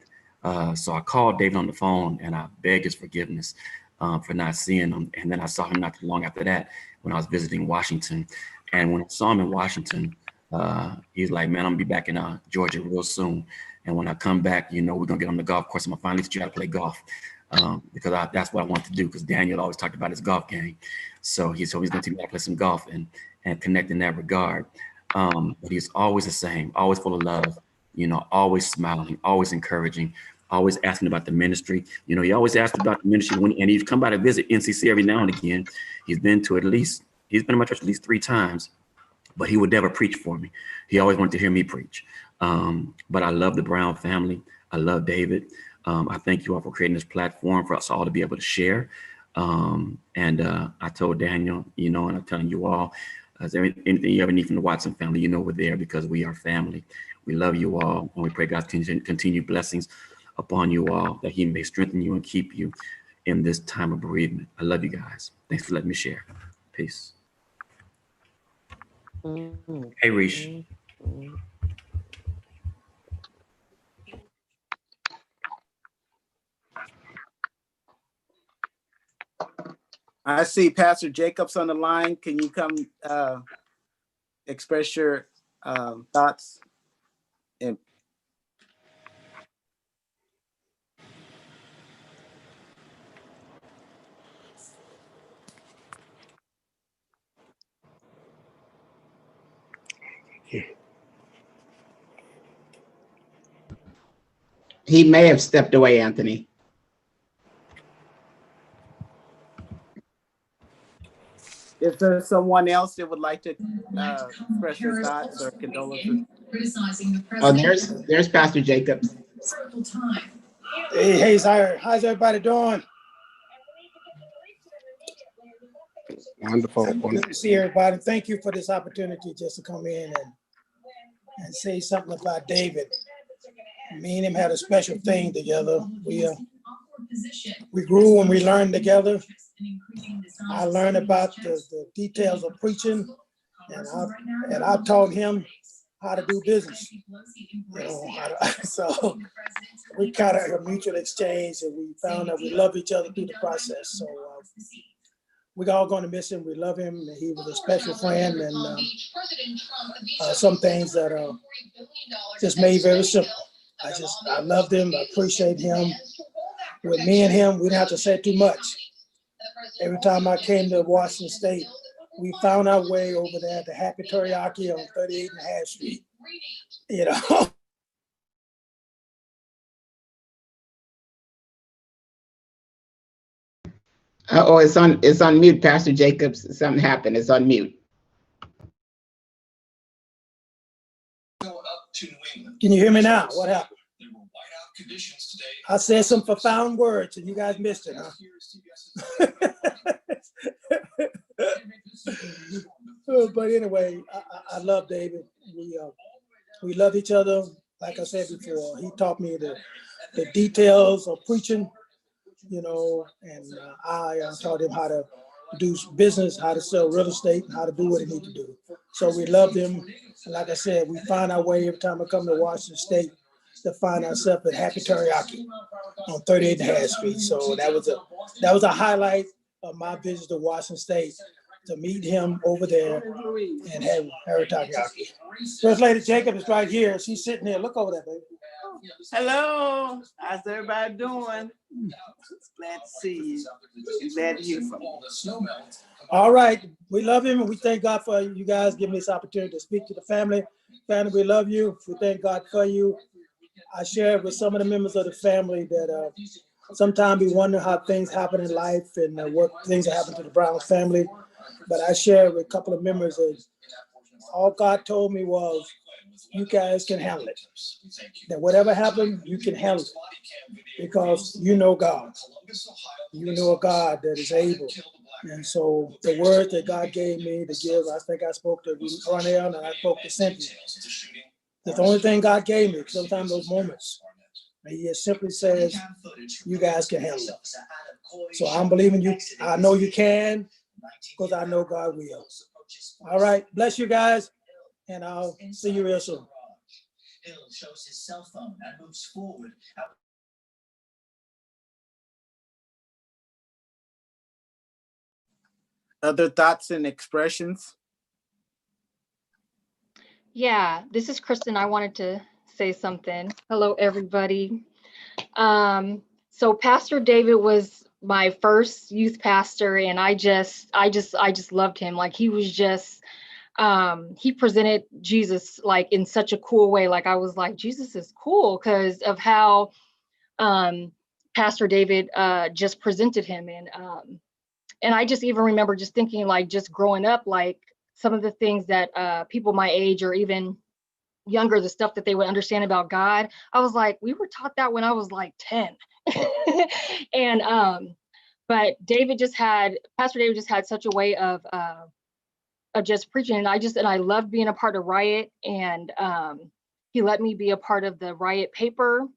So I called David on the phone and I begged his forgiveness for not seeing him. And then I saw him not too long after that when I was visiting Washington. And when I saw him in Washington, he's like, "Man, I'm gonna be back in Georgia real soon. And when I come back, we're gonna get on the golf course. I'm gonna finally teach you how to play golf." Because that's what I want to do, because Daniel always talked about his golf game. So he's going to teach me how to play some golf and connect in that regard. But he's always the same, always full of love, always smiling, always encouraging, always asking about the ministry. He always asked about the ministry and he'd come by to visit NCC every now and again. He's been in my church at least 3 times, but he would never preach for me. He always wanted to hear me preach. But I love the Brown family. I love David. I thank you all for creating this platform for us all to be able to share. And I told Daniel, and I'm telling you all, is there anything you ever need from the Watson family, we're there because we are family. We love you all, and we pray God's continued blessings upon you all, that he may strengthen you and keep you in this time of bereavement. I love you guys. Thanks for letting me share. Peace. Hey, Rish. I see Pastor Jacobs on the line. Can you come express your thoughts? And He may have stepped away, Anthony. is there someone else that would like to express your thoughts or condolences? Oh, there's Pastor Jacobs. Hey, how's everybody doing? Wonderful. Good to see everybody. Thank you for this opportunity just to come in and say something about David. Me and him had a special thing together. We grew and we learned together. I learned about the details of preaching, and I taught him how to do business. So we kind of had a mutual exchange, and we found that we love each other through the process. So we're all going to miss him. We love him. He was a special friend, and some things that are just made very simple. I loved him. I appreciate him. With me and him, we didn't have to say too much. Every time I came to Washington State, we found our way over there to Happy Teriyaki on 38 and a half Street. Oh, it's on mute, Pastor Jacobs. Something happened. It's on mute. Can you hear me now? What happened? I said some profound words and you guys missed it, huh? But anyway, I love David. We love each other. Like I said before, he taught me the details of preaching, and I taught him how to do business, how to sell real estate, and how to do what he needs to do. So we loved him. And like I said, we find our way every time I come to Washington State to find ourselves at Happy Teriyaki on 38 and a half Street. So that was a highlight of my visit to Washington State, to meet him over there and have teriyaki. First Lady Jacob is right here. She's sitting here. Look over there, baby. Hello, how's everybody doing? Glad to see you. Glad to hear from you. All right, we love him and we thank God for you guys giving me this opportunity to speak to the family. Family, we love you. We thank God for you. I shared with some of the members of the family that sometimes we wonder how things happen in life and what things have happened to the Browns family. But I shared with a couple of members that all God told me was, you guys can handle it. That whatever happened, you can handle it because you know God. You know a God that is able. And so the word that God gave me to give, I think I spoke to Ronell and I spoke to Cynthia. That's the only thing God gave me, sometimes those moments. And he just simply says, you guys can handle it. So I'm believing you. I know you can because I know God will. All right. Bless you guys. And I'll see you real soon. Other thoughts and expressions? Yeah, this is Kristen. I wanted to say something. Hello, everybody. So Pastor David was my first youth pastor, and I just loved him. Like he was just, he presented Jesus like in such a cool way. Like I was like, Jesus is cool because of how Pastor David just presented him, and I just even remember just thinking like just growing up, like some of the things that people my age or even younger, the stuff that they would understand about God. I was like, we were taught that when I was like 10. And but Pastor David just had such a way of just preaching. And I loved being a part of Riot. And he let me be a part of the Riot paper.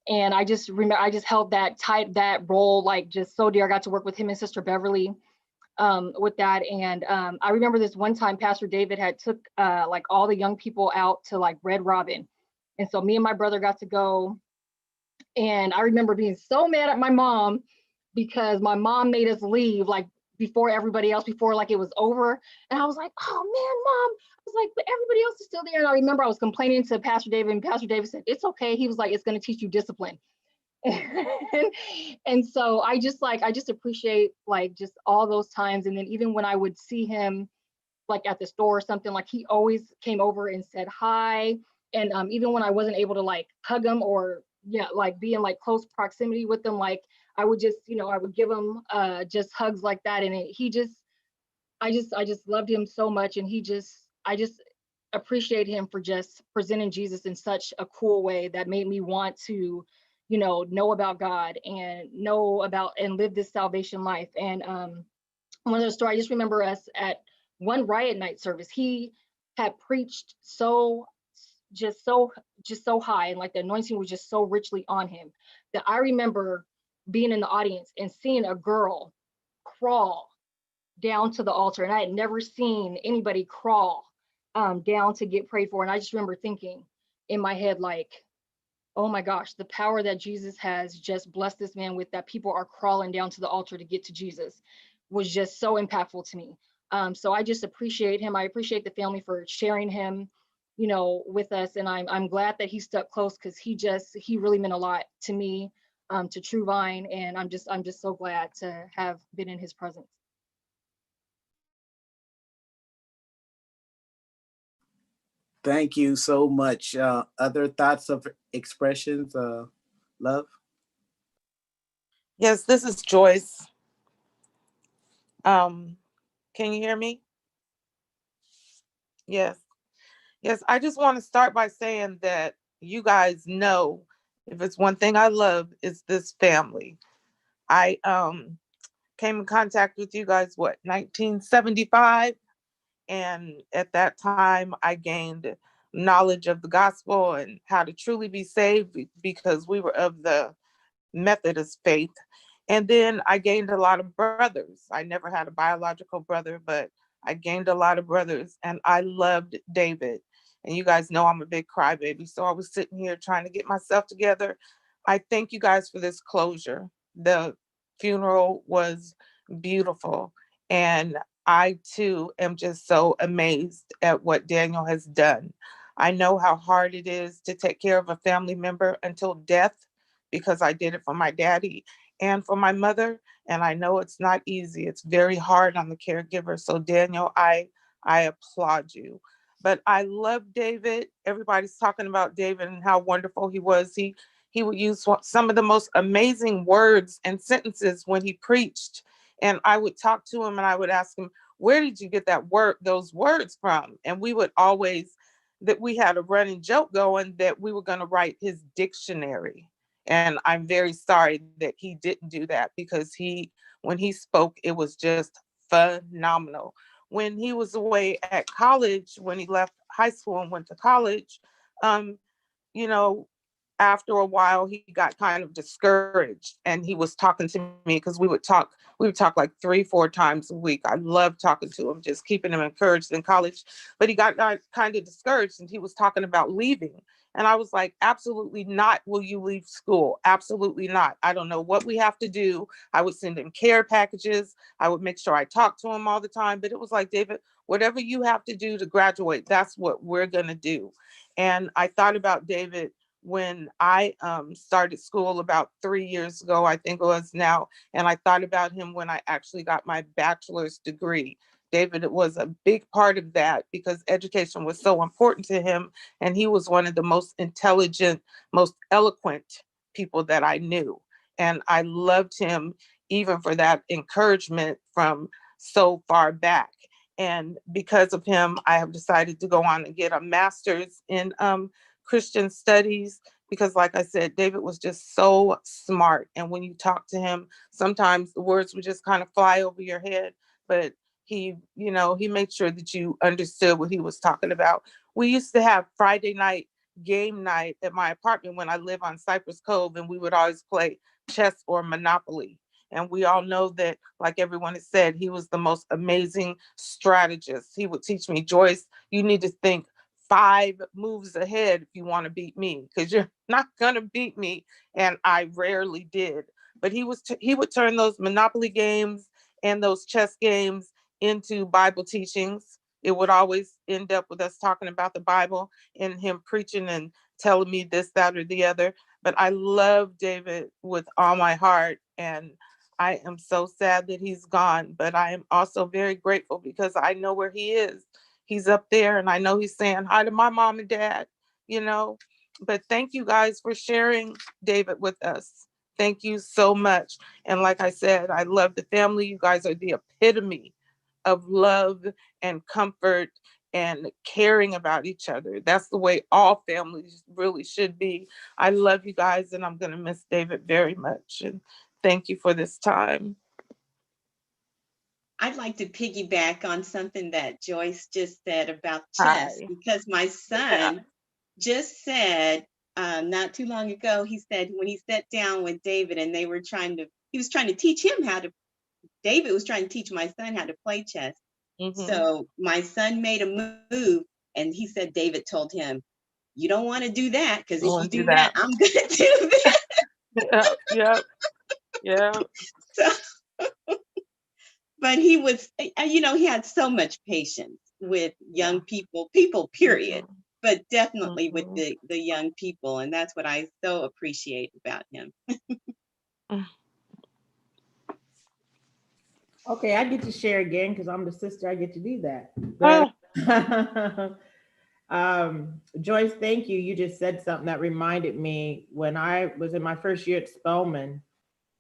And I just remember I just held that role like just so dear. I got to work with him and Sister Beverly with that. And I remember this one time Pastor David had took like all the young people out to like Red Robin. And so me and my brother got to go. And I remember being so mad at my mom because my mom made us leave like before everybody else, before like it was over. And I was like, oh man, mom. I was like, but everybody else is still there. And I remember I was complaining to Pastor David, and Pastor David said, it's okay. He was like, it's going to teach you discipline. And so I just appreciate like just all those times. And then even when I would see him like at the store or something, like he always came over and said hi. And even when I wasn't able to like hug him or like be in like close proximity with him, like I would just, I would give him just hugs like that. And I just loved him so much. And I just appreciate him for just presenting Jesus in such a cool way that made me want to, know about God and know about and live this salvation life. And one of the stories, I just remember us at one Riot night service, he had preached just so high, and like the anointing was just so richly on him that I remember being in the audience and seeing a girl crawl down to the altar, and I had never seen anybody crawl down to get prayed for. And I just remember thinking in my head, like, oh my gosh, the power that Jesus has just blessed this man with, that people are crawling down to the altar to get to Jesus, was just so impactful to me. So I just appreciate him. I appreciate the family for sharing him, with us. And I'm glad that he stuck close, because he really meant a lot to me, to True Vine. And I'm just so glad to have been in his presence. Thank you so much. Other thoughts of expressions, love? Yes, this is Joyce. Can you hear me? Yes. Yes, I just want to start by saying that you guys know, if it's one thing I love, is this family. I came in contact with you guys, 1975? And at that time, I gained knowledge of the gospel and how to truly be saved, because we were of the Methodist faith. And then I gained a lot of brothers. I never had a biological brother, but I gained a lot of brothers, and I loved David. And you guys know I'm a big crybaby, so I was sitting here trying to get myself together. I thank you guys for this closure. The funeral was beautiful, and I too am just so amazed at what Daniel has done. I know how hard it is to take care of a family member until death, because I did it for my daddy and for my mother. And I know it's not easy. It's very hard on the caregiver. So Daniel, I applaud you. But I love David. Everybody's talking about David and how wonderful he was. He would use some of the most amazing words and sentences when he preached. And I would talk to him and I would ask him, where did you get those words from? And we would always, that we had a running joke going that we were going to write his dictionary. And I'm very sorry that he didn't do that, because when he spoke, it was just phenomenal. When he was away at college, when he left high school and went to college, you know, after a while he got kind of discouraged, and he was talking to me, because we would talk like 3-4 times a week. I loved talking to him, just keeping him encouraged in college. But he got kind of discouraged, and he was talking about leaving. And I was like, absolutely not will you leave school. Absolutely not. I don't know what we have to do. I would send him care packages. I would make sure I talked to him all the time. But it was like, David, whatever you have to do to graduate, that's what we're going to do. And I thought about David when I started school about 3 years ago, I think it was now. And I thought about him when I actually got my bachelor's degree. David was a big part of that, because education was so important to him. And he was one of the most intelligent, most eloquent people that I knew. And I loved him even for that encouragement from so far back. And because of him, I have decided to go on and get a master's in Christian studies, because like I said, David was just so smart. And when you talk to him, sometimes the words would just kind of fly over your head, but he made sure that you understood what he was talking about. We used to have Friday night game night at my apartment when I live on Cypress Cove, and we would always play chess or Monopoly. And we all know that, like everyone has said, he was the most amazing strategist. He would teach me, Joyce, you need to think 5 moves ahead if you want to beat me, because you're not going to beat me. And I rarely did. But he would turn those Monopoly games and those chess games into Bible teachings. It would always end up with us talking about the Bible and him preaching and telling me this, that, or the other. But I love David with all my heart. And I am so sad that he's gone. But I am also very grateful, because I know where he is. He's up there, and I know he's saying hi to my mom and dad, But thank you guys for sharing David with us. Thank you so much. And like I said, I love the family. You guys are the epitome of love and comfort and caring about each other. That's the way all families really should be. I love you guys, and I'm going to miss David very much. And thank you for this time. I'd like to piggyback on something that Joyce just said about chess, because my son just said not too long ago, he said when he sat down with David and he was trying to teach him David was trying to teach my son how to play chess. Mm-hmm. So my son made a move, and he said David told him, you don't want to do that, because if you do that, I'm going to do that. Yeah. So, but he was, he had so much patience with young people, period, but definitely with the young people. And that's what I so appreciate about him. Okay, I get to share again because I'm the sister. I get to do that. But, Joyce, thank you. You just said something that reminded me when I was in my first year at Spelman.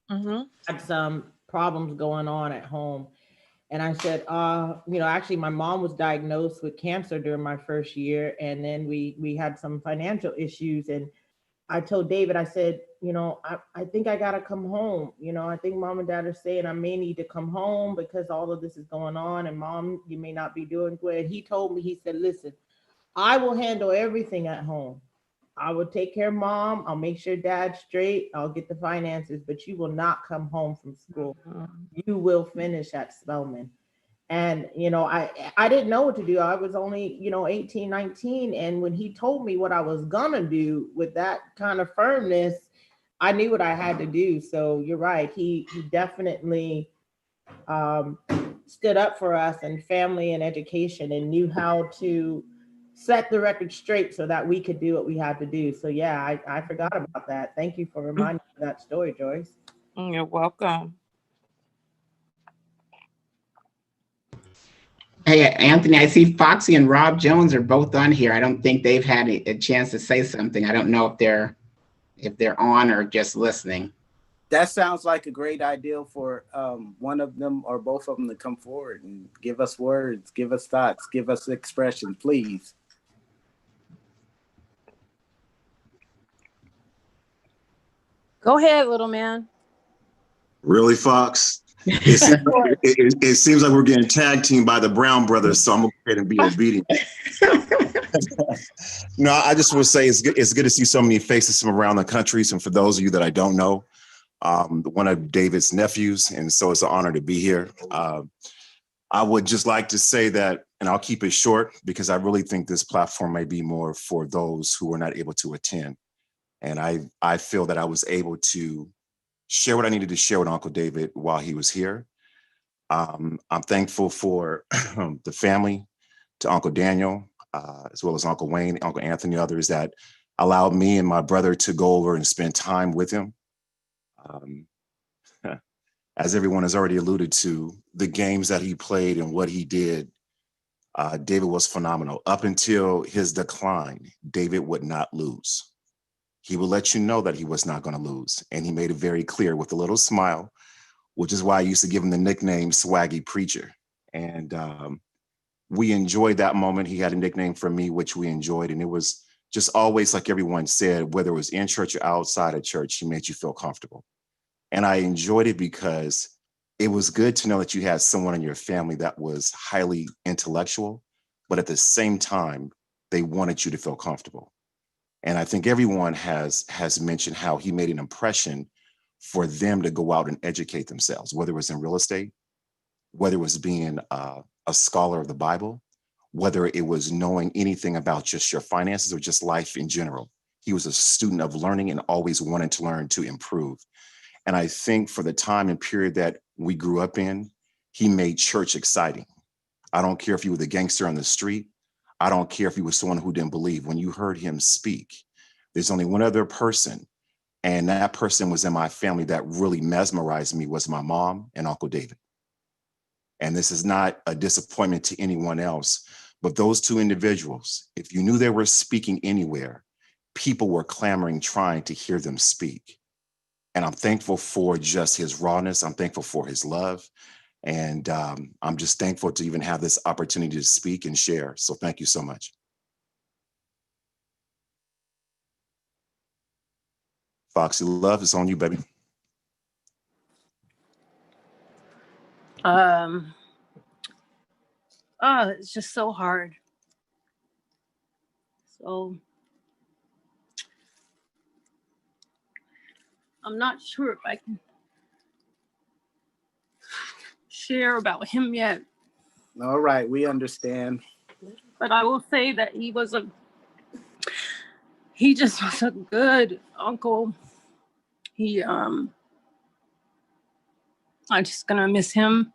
I had some problems going on at home. And I said, actually my mom was diagnosed with cancer during my first year. And then we had some financial issues. And I told David, I said, I think I got to come home. I think mom and dad are saying I may need to come home because all of this is going on. And mom, you may not be doing good. He told me, he said, listen, I will handle everything at home. I will take care of mom. I'll make sure dad's straight. I'll get the finances, but you will not come home from school. You will finish at Spelman. And, I didn't know what to do. I was only, 18, 19. And when he told me what I was gonna do with that kind of firmness, I knew what I had to do. So you're right. He definitely stood up for us and family and education, and knew how to set the record straight so that we could do what we had to do. So yeah, I forgot about that. Thank you for reminding me of that story, Joyce. You're welcome. Hey, Anthony, I see Foxy and Rob Jones are both on here. I don't think they've had a chance to say something. I don't know if they're on or just listening. That sounds like a great idea for one of them or both of them to come forward and give us words, give us thoughts, give us expression, please. Go ahead, little man. Really, Fox? It seems like we're getting tag teamed by the Brown brothers, so I'm going to go ahead and be obedient. No, I just want to say it's good to see so many faces from around the country. So for those of you that I don't know, one of David's nephews, and so it's an honor to be here. I would just like to say that, and I'll keep it short because I really think this platform may be more for those who were not able to attend. And I feel that I was able to share what I needed to share with Uncle David while he was here. I'm thankful for the family, to Uncle Daniel, as well as Uncle Wayne, Uncle Anthony, others that allowed me and my brother to go over and spend time with him. As everyone has already alluded to, the games that he played and what he did, David was phenomenal. Up until his decline, David would not lose. He would let you know that he was not going to lose. And he made it very clear with a little smile, which is why I used to give him the nickname Swaggy Preacher. And we enjoyed that moment. He had a nickname for me, which we enjoyed. And it was just always, like everyone said, whether it was in church or outside of church, he made you feel comfortable. And I enjoyed it because it was good to know that you had someone in your family that was highly intellectual, but at the same time, they wanted you to feel comfortable. And I think everyone has mentioned how he made an impression for them to go out and educate themselves, whether it was in real estate, whether it was being a scholar of the Bible, whether it was knowing anything about just your finances or just life in general. He was a student of learning and always wanted to learn to improve. And I think for the time and period that we grew up in, he made church exciting. I don't care if you were the gangster on the street. I don't care if you were someone who didn't believe. When you heard him speak, there's only one other person, and that person was in my family that really mesmerized me, was my mom and Uncle David. And this is not a disappointment to anyone else, but those two individuals, if you knew they were speaking anywhere, people were clamoring, trying to hear them speak. And I'm thankful for just his rawness. I'm thankful for his love. And I'm just thankful to even have this opportunity to speak and share. So thank you so much. Foxy Love, it's on you, baby. It's just so hard. So I'm not sure if I can share about him yet. All right, we understand. But I will say that he just was a good uncle. I'm just gonna miss him.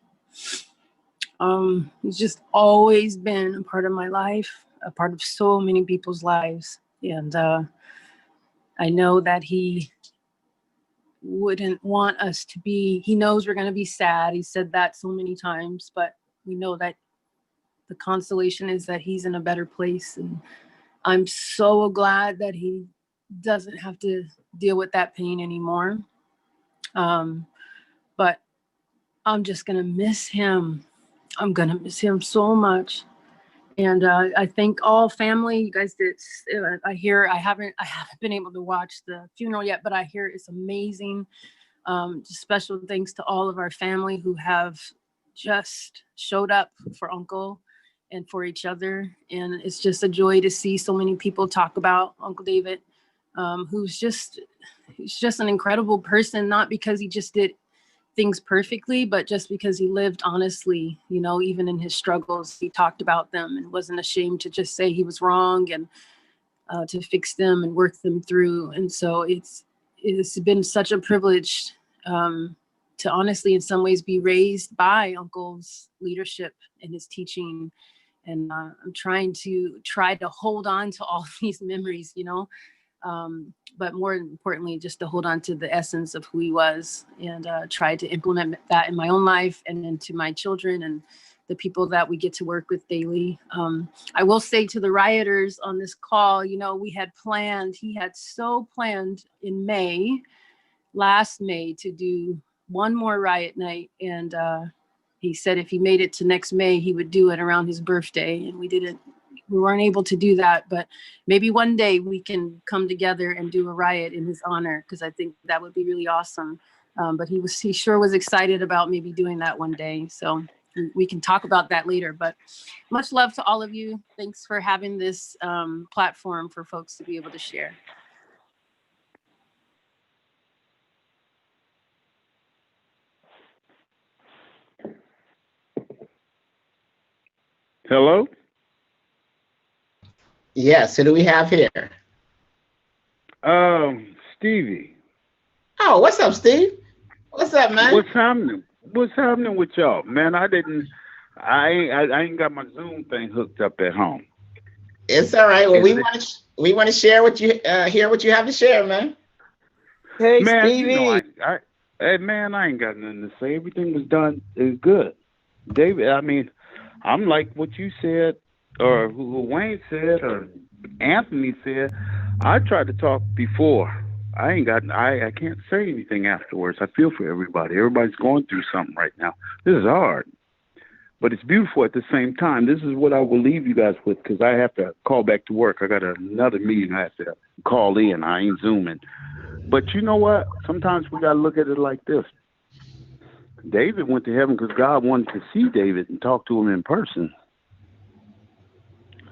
He's just always been a part of my life, a part of so many people's lives. And I know that he wouldn't want us to be, he knows we're gonna be sad. He said that so many times, but we know that the consolation is that he's in a better place. And I'm so glad that he doesn't have to deal with that pain anymore. But I'm just gonna miss him. I'm gonna miss him so much. And I thank all family. You guys did. I haven't been able to watch the funeral yet, but I hear it's amazing. Just special thanks to all of our family who have just showed up for Uncle and for each other. And it's just a joy to see so many people talk about Uncle David, he's just an incredible person, not because he just did things perfectly, but just because he lived honestly, even in his struggles, he talked about them and wasn't ashamed to just say he was wrong and to fix them and work them through. And so it's been such a privilege to honestly, in some ways, be raised by Uncle's leadership and his teaching. And I'm trying to hold on to all these memories, but more importantly, just to hold on to the essence of who he was and try to implement that in my own life and into my children and the people that we get to work with daily. I will say to the rioters on this call, we had planned, he had so planned in last May, to do one more riot night. And he said if he made it to next May, he would do it around his birthday. And we weren't able to do that, but maybe one day we can come together and do a riot in his honor, because I think that would be really awesome. But he sure was excited about maybe doing that one day. So we can talk about that later, but much love to all of you. Thanks for having this platform for folks to be able to share. Hello? Yes, who do we have here? Stevie. Oh, what's up, Steve? What's up, man? What's happening? What's happening with y'all? Man, I ain't got my Zoom thing hooked up at home. It's all right. Well, we want to share what you hear what you have to share, man. Hey, Man, Stevie. Hey, man, I ain't got nothing to say. Everything was done is good. David, I mean, I'm like what you said, or who Wayne said, or Anthony said. I tried to talk before. I can't say anything afterwards. I feel for everybody. Everybody's going through something right now. This is hard, but it's beautiful at the same time. This is what I will leave you guys with, because I have to call back to work. I got another meeting I have to call in. I ain't Zooming. But you know what? Sometimes we got to look at it like this. David went to heaven because God wanted to see David and talk to him in person.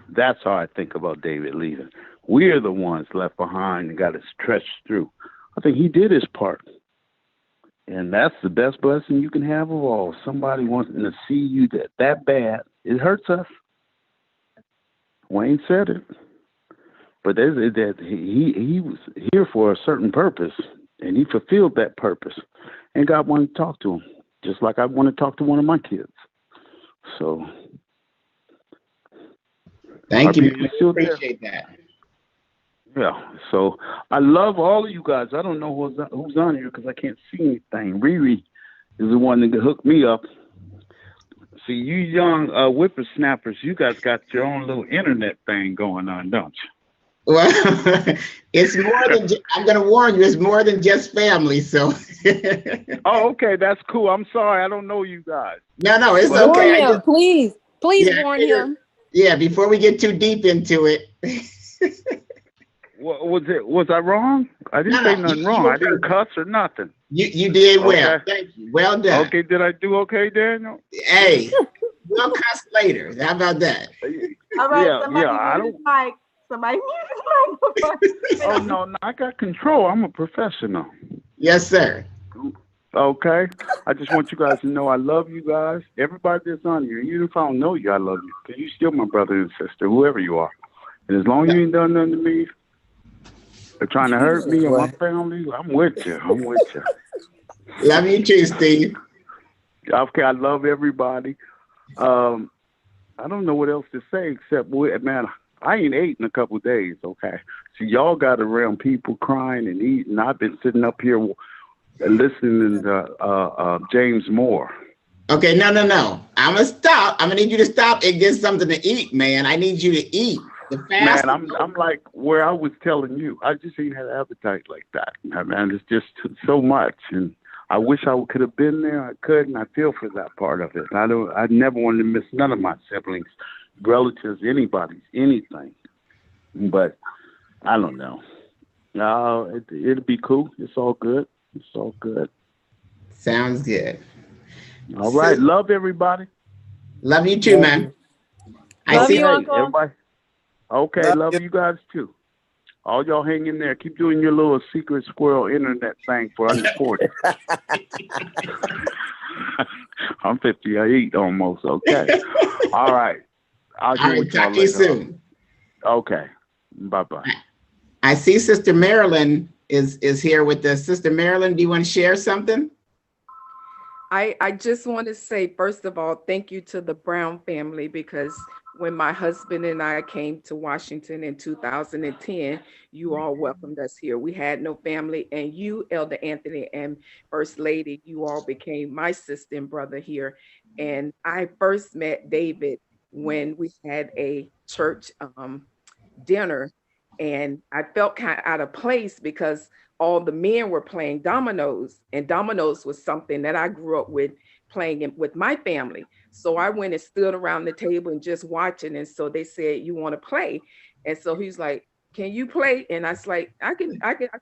That's how I think about David leaving. We're the ones left behind and got to stretch through. I think he did his part. And that's the best blessing you can have of all. Somebody wants to see you that bad. It hurts us. Wayne said it. But he was here for a certain purpose, and he fulfilled that purpose. And God wanted to talk to him, just like I want to talk to one of my kids. So, thank you. I appreciate that. Yeah. So I love all of you guys. I don't know who's on here because I can't see anything. Riri is the one that hooked me up. See, you young whippersnappers, you guys got your own little internet thing going on, don't you? Well, it's more than I'm going to warn you. It's more than just family. So. Oh, okay, that's cool. I'm sorry, I don't know you guys. No, it's But, okay. Warn him, please warn him. Yeah, before we get too deep into it. Was I wrong? I didn't say nothing wrong. I didn't cuss or nothing. You did well. Okay. Thank you. Well done. Okay, did I do okay, Daniel? Hey, we'll cuss later. How about that? All right, Yeah, somebody I mute his don't. mic. Somebody mute his mic. Oh no, I got control. I'm a professional. Yes, sir. Okay. I just want you guys to know I love you guys. Everybody that's on here, even if I don't know you, I love you. Because you're still my brother and sister, whoever you are. And as long as you ain't done nothing to me, or trying to hurt me or my family, I'm with you. I'm with you. Love you too, Steve. Okay, I love everybody. I don't know what else to say except, man, I ain't ate in a couple of days, okay? So y'all got around people crying and eating. I've been sitting up here listening to James Moore. Okay, no. I'm going to stop. I'm going to need you to stop and get something to eat, man. I need you to eat. Man, I'm like where I was telling you. I just ain't had appetite like that. Man, it's just so much, and I wish I could have been there. I couldn't. I feel for that part of it. I never wanted to miss none of my siblings, relatives, anybody's anything. But I don't know. No, it'll be cool. It's all good. It's all good. Sounds good. All right. Love everybody. Love you too, man. Love you, Uncle. Everybody. Okay, love you guys too. All y'all hang in there. Keep doing your little secret squirrel internet thing for under 40. I'm 58 almost. Okay. All right. I'll All right, talk to you soon. Okay. Bye-bye. I see Sister Marilyn is here with us. Sister Marilyn, do you want to share something? I just want to say, first of all, thank you to the Brown family, because when my husband and I came to Washington in 2010, you all welcomed us here. We had no family, and you, Elder Anthony and First Lady, you all became my sister and brother here. And I first met David when we had a church dinner, and I felt kind of out of place because all the men were playing dominoes, and dominoes was something that I grew up with playing with my family. So I went and stood around the table and just watching. And so they said, "You want to play?" And so he's like, "Can you play?" And I was like, I can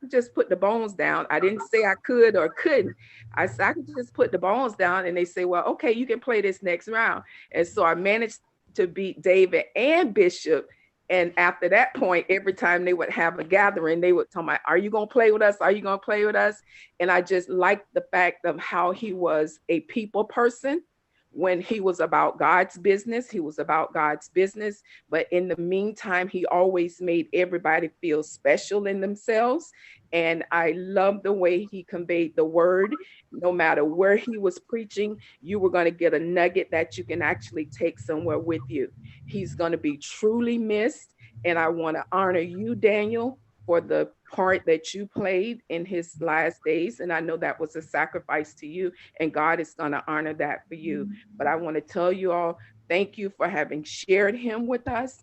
just put the bones down. I didn't say I could or couldn't. I said I could just put the bones down. And they say, "Well, okay, you can play this next round." And so I managed to beat David and Bishop. And after that point, every time they would have a gathering, they would tell me, "Are you going to play with us? Are you going to play with us?" And I just liked the fact of how he was a people person. When he was about God's business, he was about God's business. But in the meantime, he always made everybody feel special in themselves. And I love the way he conveyed the word. No matter where he was preaching, you were going to get a nugget that you can actually take somewhere with you. He's going to be truly missed. And I want to honor you, Daniel, for the part that you played in his last days. And I know that was a sacrifice to you, and God is going to honor that for you. But I want to tell you all, thank you for having shared him with us,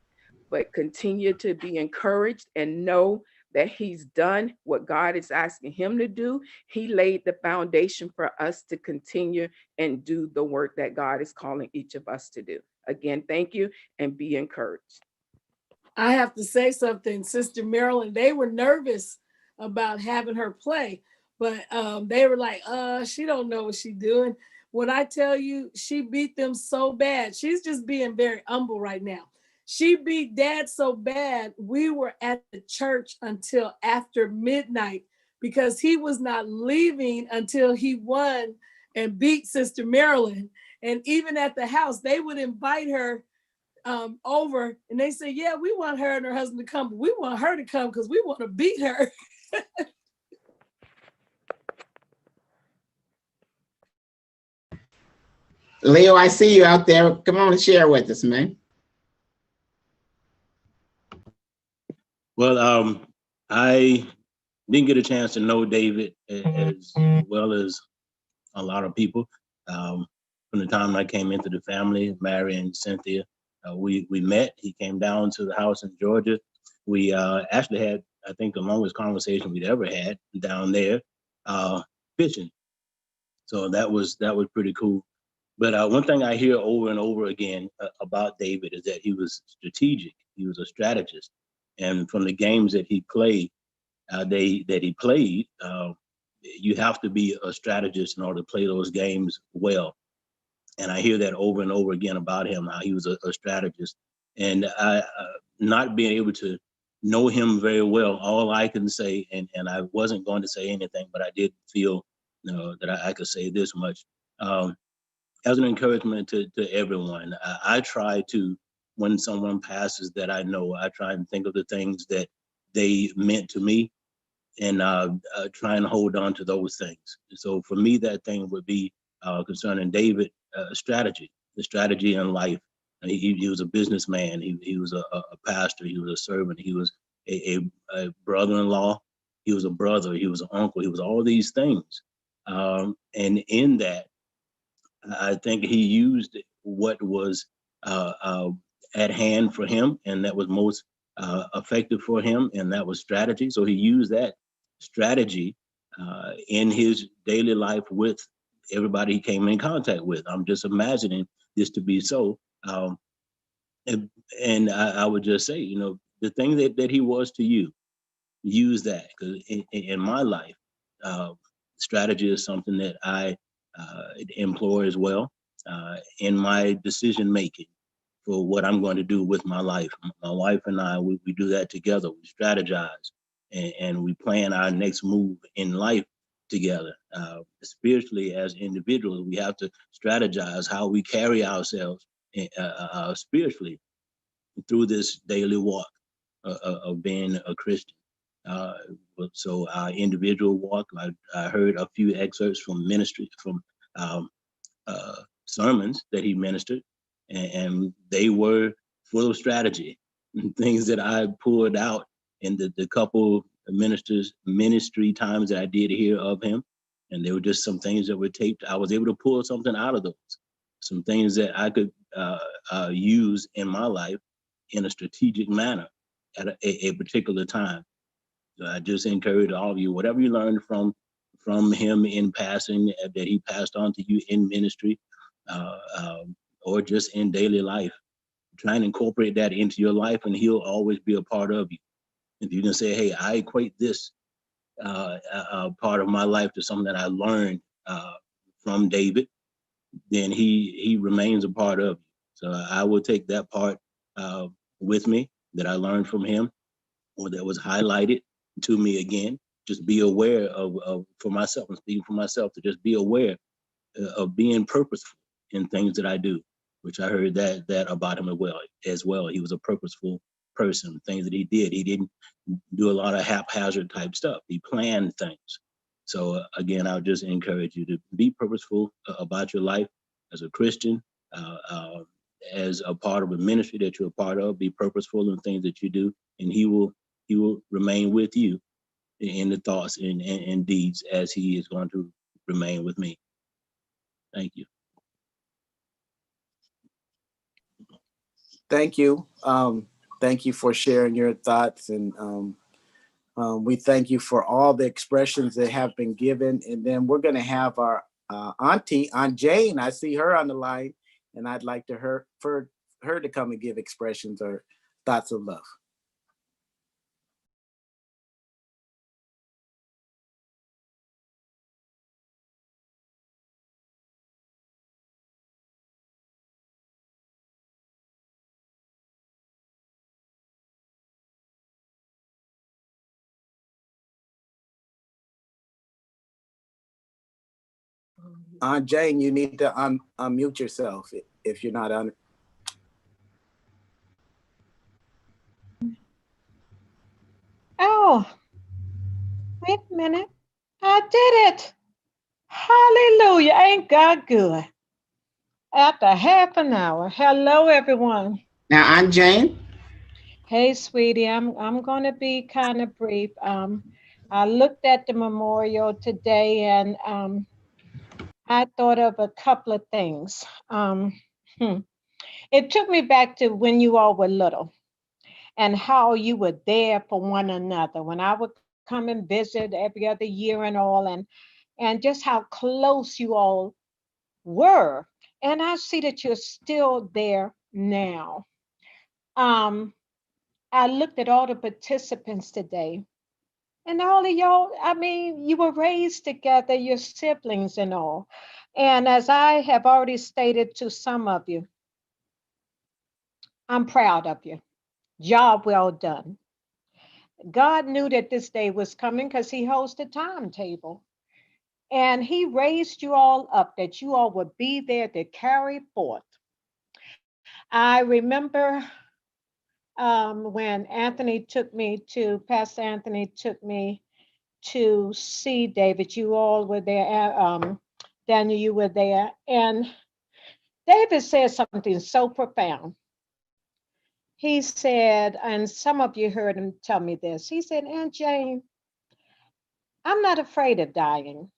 but continue to be encouraged and know that he's done what God is asking him to do. He laid the foundation for us to continue and do the work that God is calling each of us to do. Again, thank you and be encouraged. I have to say something, Sister Marilyn. They were nervous about having her play, but they were like, she don't know what she's doing. When I tell you, she beat them so bad. She's just being very humble right now. She beat Dad so bad, we were at the church until after midnight because he was not leaving until he won and beat Sister Marilyn. And even at the house, they would invite her over, and they say, "Yeah, we want her and her husband to come, but we want her to come because we want to beat her." Leo, I see you out there. Come on and share with us, man. Well, I didn't get a chance to know David as well as a lot of people. From the time I came into the family, Mary and Cynthia, we met. He came down to the house in Georgia. We actually had, I think, the longest conversation we'd ever had down there, fishing. So that was pretty cool. But one thing I hear over and over again about David is that he was strategic. He was a strategist, and from the games that he played, you have to be a strategist in order to play those games well. And I hear that over and over again about him, how he was a strategist. And I, not being able to know him very well, all I can say, and I wasn't going to say anything, but I did feel that I could say this much. As an encouragement to everyone, I try to, when someone passes that I know, I try and think of the things that they meant to me and try and hold on to those things. So for me, that thing would be concerning David, strategy, the strategy in life. He was a businessman. He was a pastor. He was a servant. He was a brother-in-law. He was a brother. He was an uncle. He was all these things. And in that, I think he used what was at hand for him, and that was most effective for him, and that was strategy. So he used that strategy in his daily life with everybody he came in contact with. I'm just imagining this to be so. And I would just say, the thing that he was to you, use that. Because in my life, strategy is something that I employ as well in my decision making for what I'm going to do with my life. My wife and I, we do that together. We strategize and we plan our next move in life together. Spiritually, as individuals, we have to strategize how we carry ourselves spiritually through this daily walk of being a Christian. So our individual walk, I heard a few excerpts from ministry, from sermons that he ministered, and they were full of strategy, things that I pulled out in the couple ministry times that I did hear of him. And there were just some things that were taped. I was able to pull something out of those, some things that I could use in my life in a strategic manner at a particular time. So I just encourage all of you, whatever you learned from him in passing, that he passed on to you in ministry, or just in daily life, try and incorporate that into your life, and he'll always be a part of you. If you can say, hey, I equate this part of my life to something that I learned from David, then he remains a part of you. So I will take that part with me that I learned from him, or that was highlighted to me again. Just be aware of for myself, and speaking for myself, to just be aware of being purposeful in things that I do, which I heard that about him as well. He was a purposeful person. Things that he didn't do a lot of haphazard type stuff. He planned things. So again, I'll just encourage you to be purposeful about your life as a Christian, as a part of a ministry that you're a part of. Be purposeful in things that you do, and he will remain with you in the thoughts and deeds as he is going to remain with me. Thank you. Thank you. Thank you for sharing your thoughts, and we thank you for all the expressions that have been given. And then we're going to have our auntie, Aunt Jane. I see her on the line, and I'd like for her to come and give expressions or thoughts of love. Aunt Jane, you need to unmute yourself if you're not on. Oh, wait a minute. I did it. Hallelujah. Ain't God good? After half an hour. Hello, everyone. Now, Aunt Jane. Hey, sweetie. I'm going to be kind of brief. I looked at the memorial today, and I thought of a couple of things. It took me back to when you all were little and how you were there for one another. When I would come and visit every other year and all, and just how close you all were. And I see that you're still there now. I looked at all the participants today, and all of y'all, I mean, you were raised together, your siblings and all. And as I have already stated to some of you, I'm proud of you. Job well done. God knew that this day was coming because he holds the timetable. And he raised you all up that you all would be there to carry forth. I remember when Pastor Anthony took me to see David. You all were there. Daniel, you were there. And David said something so profound. He said, and some of you heard him tell me this. He said, Aunt Jane, I'm not afraid of dying,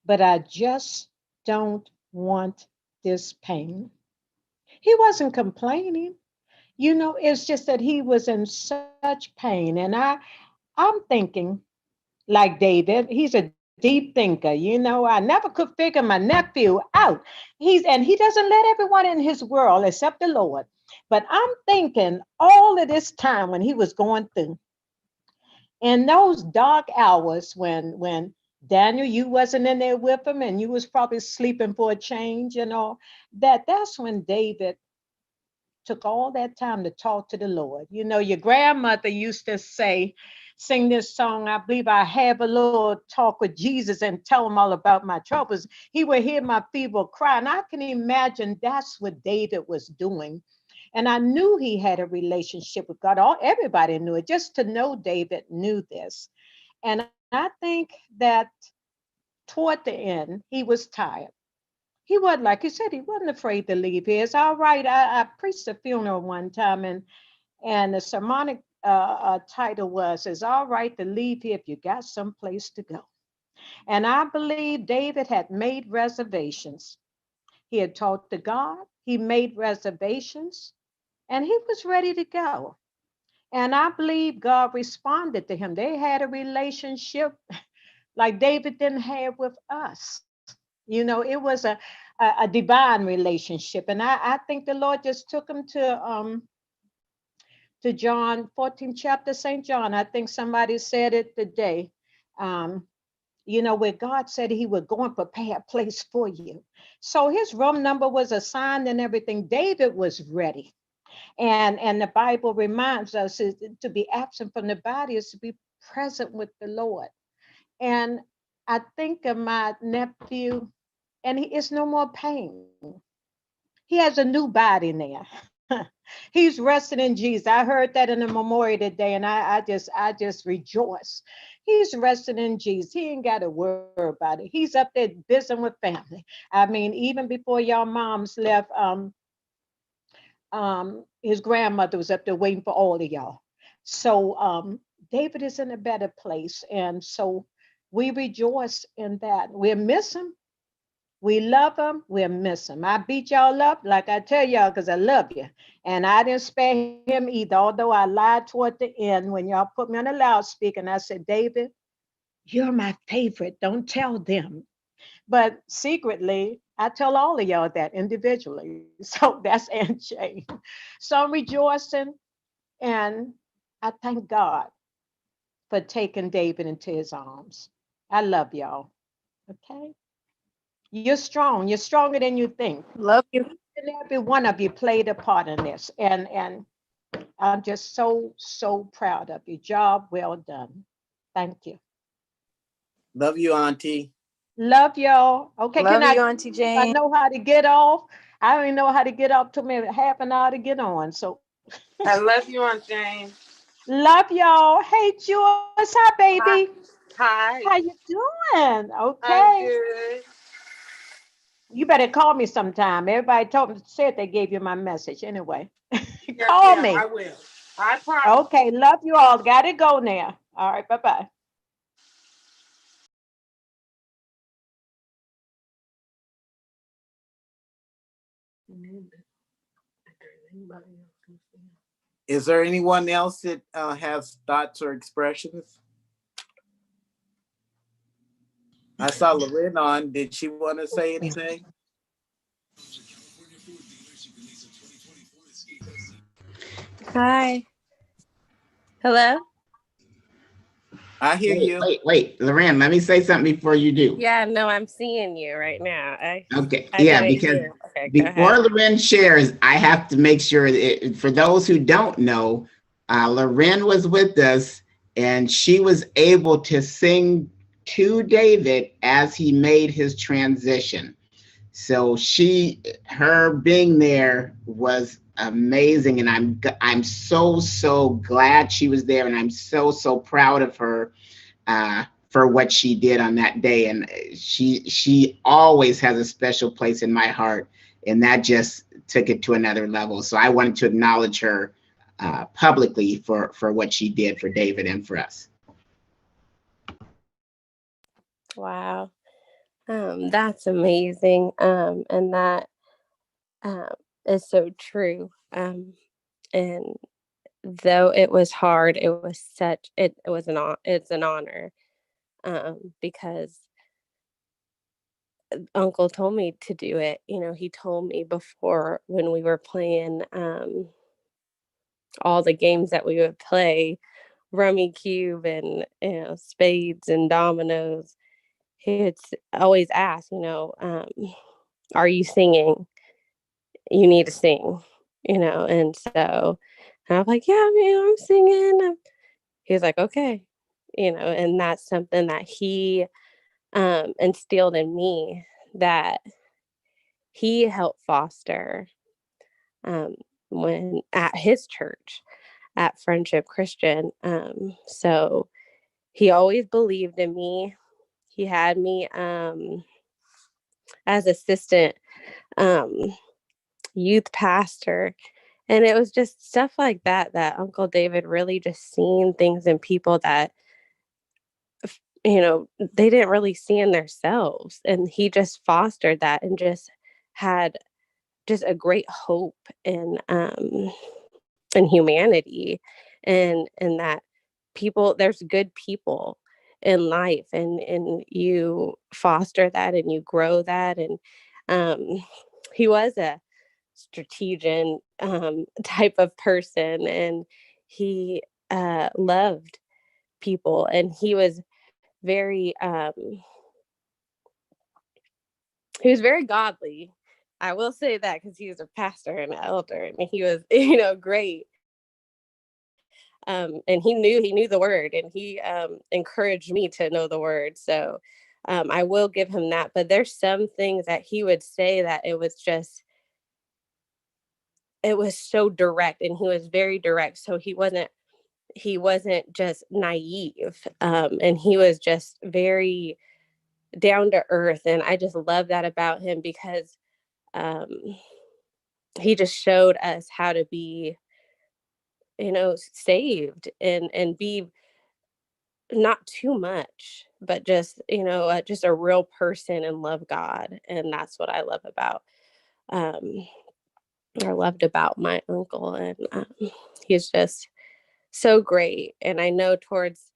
but I just don't want this pain. He wasn't complaining. You know, it's just that he was in such pain. And I'm thinking, like David, he's a deep thinker. You know, I never could figure my nephew out. He doesn't let everyone in his world except the Lord. But I'm thinking all of this time when he was going through, in those dark hours when Daniel, you wasn't in there with him and you was probably sleeping for a change, you know, that's when David took all that time to talk to the Lord. You know, your grandmother used to sing this song, I believe I have a little talk with Jesus and tell him all about my troubles. He would hear my feeble cry. And I can imagine that's what David was doing. And I knew he had a relationship with God. Everybody knew it. Just to know David knew this. And I think that toward the end, he was tired. he wasn't, like you said, he wasn't afraid to leave here. It's all right. I preached a funeral one time, and the sermonic title was, "It's all right to leave here if you got someplace to go." And I believe David had made reservations. He had talked to God, he made reservations, and he was ready to go. And I believe God responded to him. They had a relationship like David didn't have with us. It was a divine relationship. And I think the Lord just took him to John 14th chapter, St. John. I think somebody said it today. Where God said he would go and prepare a place for you. So his room number was assigned and everything. David was ready. And the Bible reminds us to be absent from the body is to be present with the Lord. And I think of my nephew, and it's no more pain. He has a new body now. He's resting in Jesus. I heard that in the memorial today, and I just rejoice. He's resting in Jesus. He ain't got to worry about it. He's up there visiting with family. I mean, even before y'all moms left, his grandmother was up there waiting for all of y'all. So David is in a better place, and so we rejoice in that. We'll miss him. We love him. We'll miss him. I beat y'all up like I tell y'all because I love you. And I didn't spare him either, although I lied toward the end when y'all put me on a loudspeaker and I said, David, you're my favorite. Don't tell them. But secretly, I tell all of y'all that individually. So that's Aunt Jane. So I'm rejoicing and I thank God for taking David into his arms. I love y'all. Okay. You're strong. You're stronger than you think. Love you. And every one of you played a part in this. And I'm just so proud of you. Job well done. Thank you. Love you, Auntie. Love y'all. Okay, Love you, Auntie I Jane. know how to get off. I don't even know how to get off. Took me half an hour to get on. So I love you, Aunt Jane. love y'all. Hey, Joyce. Hi, Hi. baby. Hi. How you doing? I'm Okay. good. You better call me sometime. Everybody said they gave you my message. Anyway, Yes, call ma'am, me. I will. I promise. Okay, love you all. Gotta go now. All right, bye-bye. Is there anyone else that has thoughts or expressions? I saw Lorraine on. Did she want to say anything? Hi. Hello? I hear you. Wait, Loren, let me say something before you do. Yeah, no, I'm seeing you right now. Okay, I yeah, didn't because hear. Okay, go before ahead. Loren shares, I have to make sure that for those who don't know, Loren was with us and she was able to sing to David as he made his transition. So her being there was amazing, and I'm so glad she was there, and I'm so proud of her for what she did on that day. And she always has a special place in my heart, and that just took it to another level. So I wanted to acknowledge her publicly for what she did for David and for us. Wow. That's amazing. And that is so true. And though it was hard, it's an honor. Because Uncle told me to do it. He told me before when we were playing all the games that we would play, Rummy Cube and spades and dominoes. He would always ask, are you singing? You need to sing, and so I'm like, yeah, I'm singing. He was like, okay, and that's something that he instilled in me, that he helped foster um, when at his church at Friendship Christian. So he always believed in me. He had me as assistant youth pastor. And it was just stuff like that, that Uncle David really just seen things in people that, they didn't really see in themselves. And he just fostered that and just had just a great hope in humanity, and that there's good people in life, and you foster that and you grow that. And he was a strategian type of person, and he loved people, and he was very godly. I will say that, because he was a pastor and an elder, and he was great. And he knew the word, and he encouraged me to know the word. So I will give him that. But there's some things that he would say that it was so direct, and he was very direct. So he wasn't just naive, and he was just very down to earth. And I just love that about him, because um, he just showed us how to be, saved, and be not too much, but just, just a real person, and love God. And that's what um, I loved about my uncle. And he's just so great. And I know towards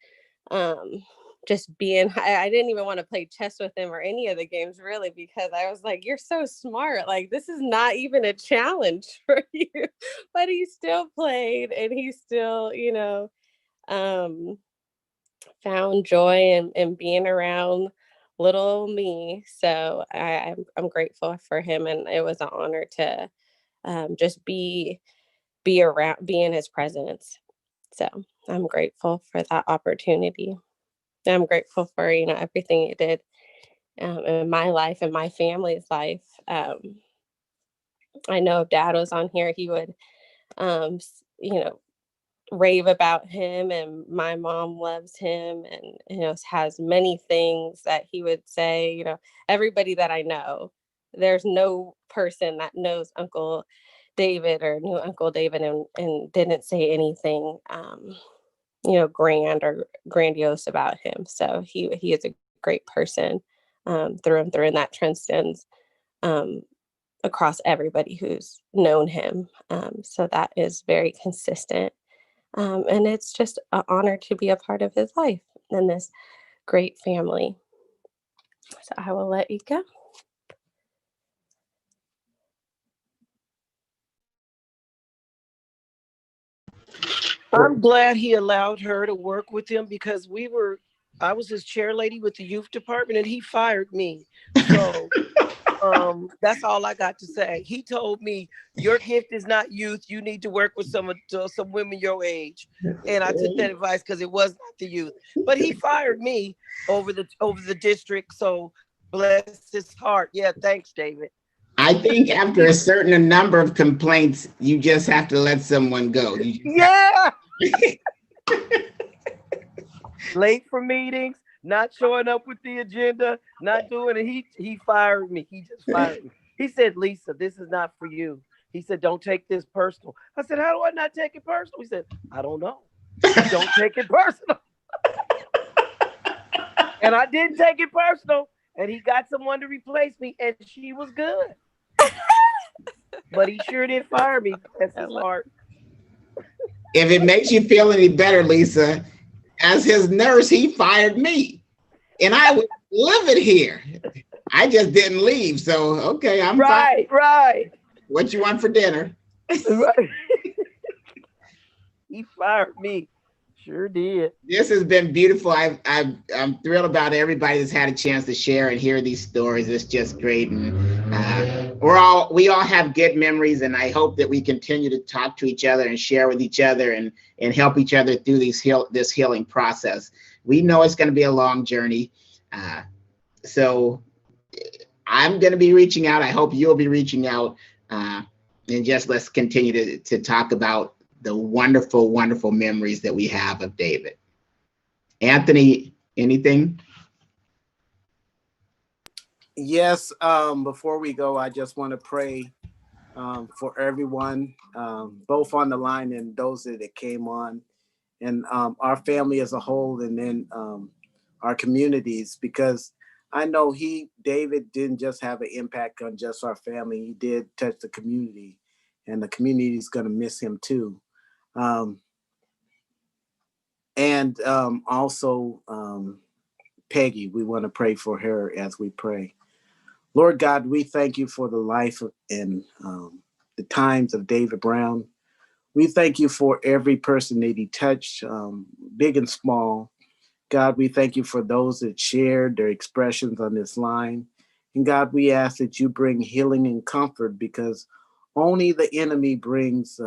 um, just being, I didn't even want to play chess with him or any of the games, really, because I was like, you're so smart. Like, this is not even a challenge for you. But he still played, and he still, um, found joy in being around little me. So I'm grateful for him, and it was an honor to just be in his presence. So I'm grateful for that opportunity. I'm grateful for everything he did in my life and my family's life. I know if Dad was on here, he would rave about him, and my mom loves him, and has many things that he would say. Everybody that I know, there's no person that knows Uncle David or knew Uncle David and didn't say anything grand or grandiose about him. So he is a great person through and through, and that transcends across everybody who's known him. So that is very consistent. And it's just an honor to be a part of his life and this great family. So I will let you go. I'm glad he allowed her to work with him, because I was his chair lady with the youth department, and he fired me. So that's all I got to say. He told me, your gift is not youth. You need to work with some women your age. And I took that advice, because it was not the youth. But he fired me over the district. So bless his heart. Yeah, thanks, David. I think after a certain number of complaints, you just have to let someone go. Yeah. Late for meetings, not showing up with the agenda, not doing it. He fired me. He just fired me. He said, Lisa, this is not for you. He said, don't take this personal. I said, how do I not take it personal? He said, I don't know. Don't take it personal. And I didn't take it personal. And he got someone to replace me, and she was good. But he sure did fire me. That's his heart. If it makes you feel any better, Lisa, as his nurse, he fired me. And I was living here. I just didn't leave. So, okay, I'm fine. Right. What you want for dinner? Right. He fired me. Sure did. This has been beautiful. I'm thrilled about everybody that's had a chance to share and hear these stories. It's just great, and we all have good memories. And I hope that we continue to talk to each other and share with each other and help each other through this healing process. We know it's going to be a long journey, so I'm going to be reaching out. I hope you'll be reaching out, and just let's continue to talk about the wonderful, wonderful memories that we have of David. Anthony, anything? Yes. Before we go, I just want to pray for everyone, both on the line and those that came on, and our family as a whole, and then our communities, because I know David didn't just have an impact on just our family. He did touch the community, and the community is going to miss him too. Um, and also Peggy, we want to pray for her as we pray. Lord God, we thank you for the life and the times of David Brown. We thank you for every person that he touched, big and small. God, we thank you for those that shared their expressions on this line. And God, we ask that you bring healing and comfort, because only the enemy brings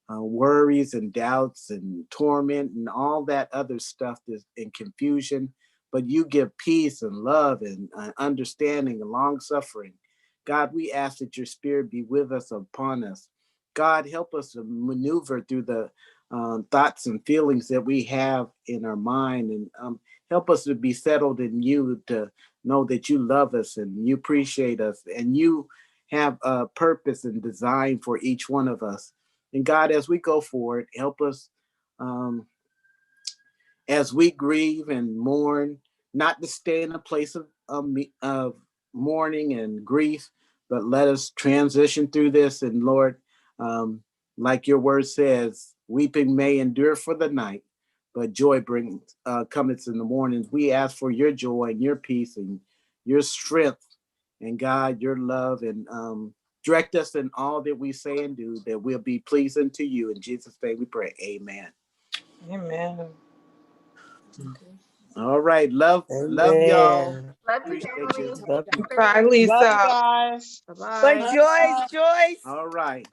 worries and doubts and torment and all that other stuff and confusion. But you give peace and love and understanding and long suffering. God, we ask that your spirit be with us, upon us. God, help us to maneuver through the thoughts and feelings that we have in our mind, and help us to be settled in you, to know that you love us and you appreciate us and you have a purpose and design for each one of us. And God, as we go forward, help us um, as we grieve and mourn, not to stay in a place of mourning and grief, but let us transition through this. And Lord, um, like your word says, weeping may endure for the night, but joy brings cometh in the mornings. We ask for your joy and your peace and your strength, and God, your love, and direct us in all that we say and do, that we'll be pleasing to you. In Jesus' name we pray. Amen. Amen. All right. Love y'all. Amen. Love you, Appreciate you. family. Love you. Bye, Love you Lisa. guys. Wait, Bye-bye. Joyce. All right.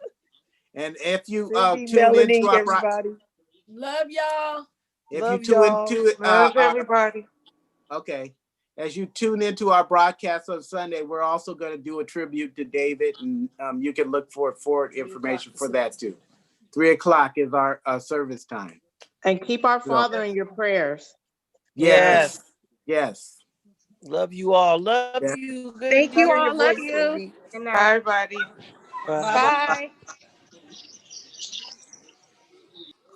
And if you Cindy, tuned into Melanie, our everybody. Love y'all. if you Love tune y'all. into Love everybody. okay, as you tune into our broadcast on Sunday, we're also going to do a tribute to David, and you can look for information for that too. 3 o'clock is our service time. And keep our So, father in your prayers. Yes. yes, yes, Love you all. Love yes. you. Good to Thank hear you your all. Love voice, you. Cindy. Good night. Bye, everybody. Bye. Bye. Bye.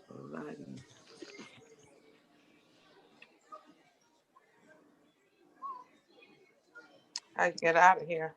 All right. I get out of here.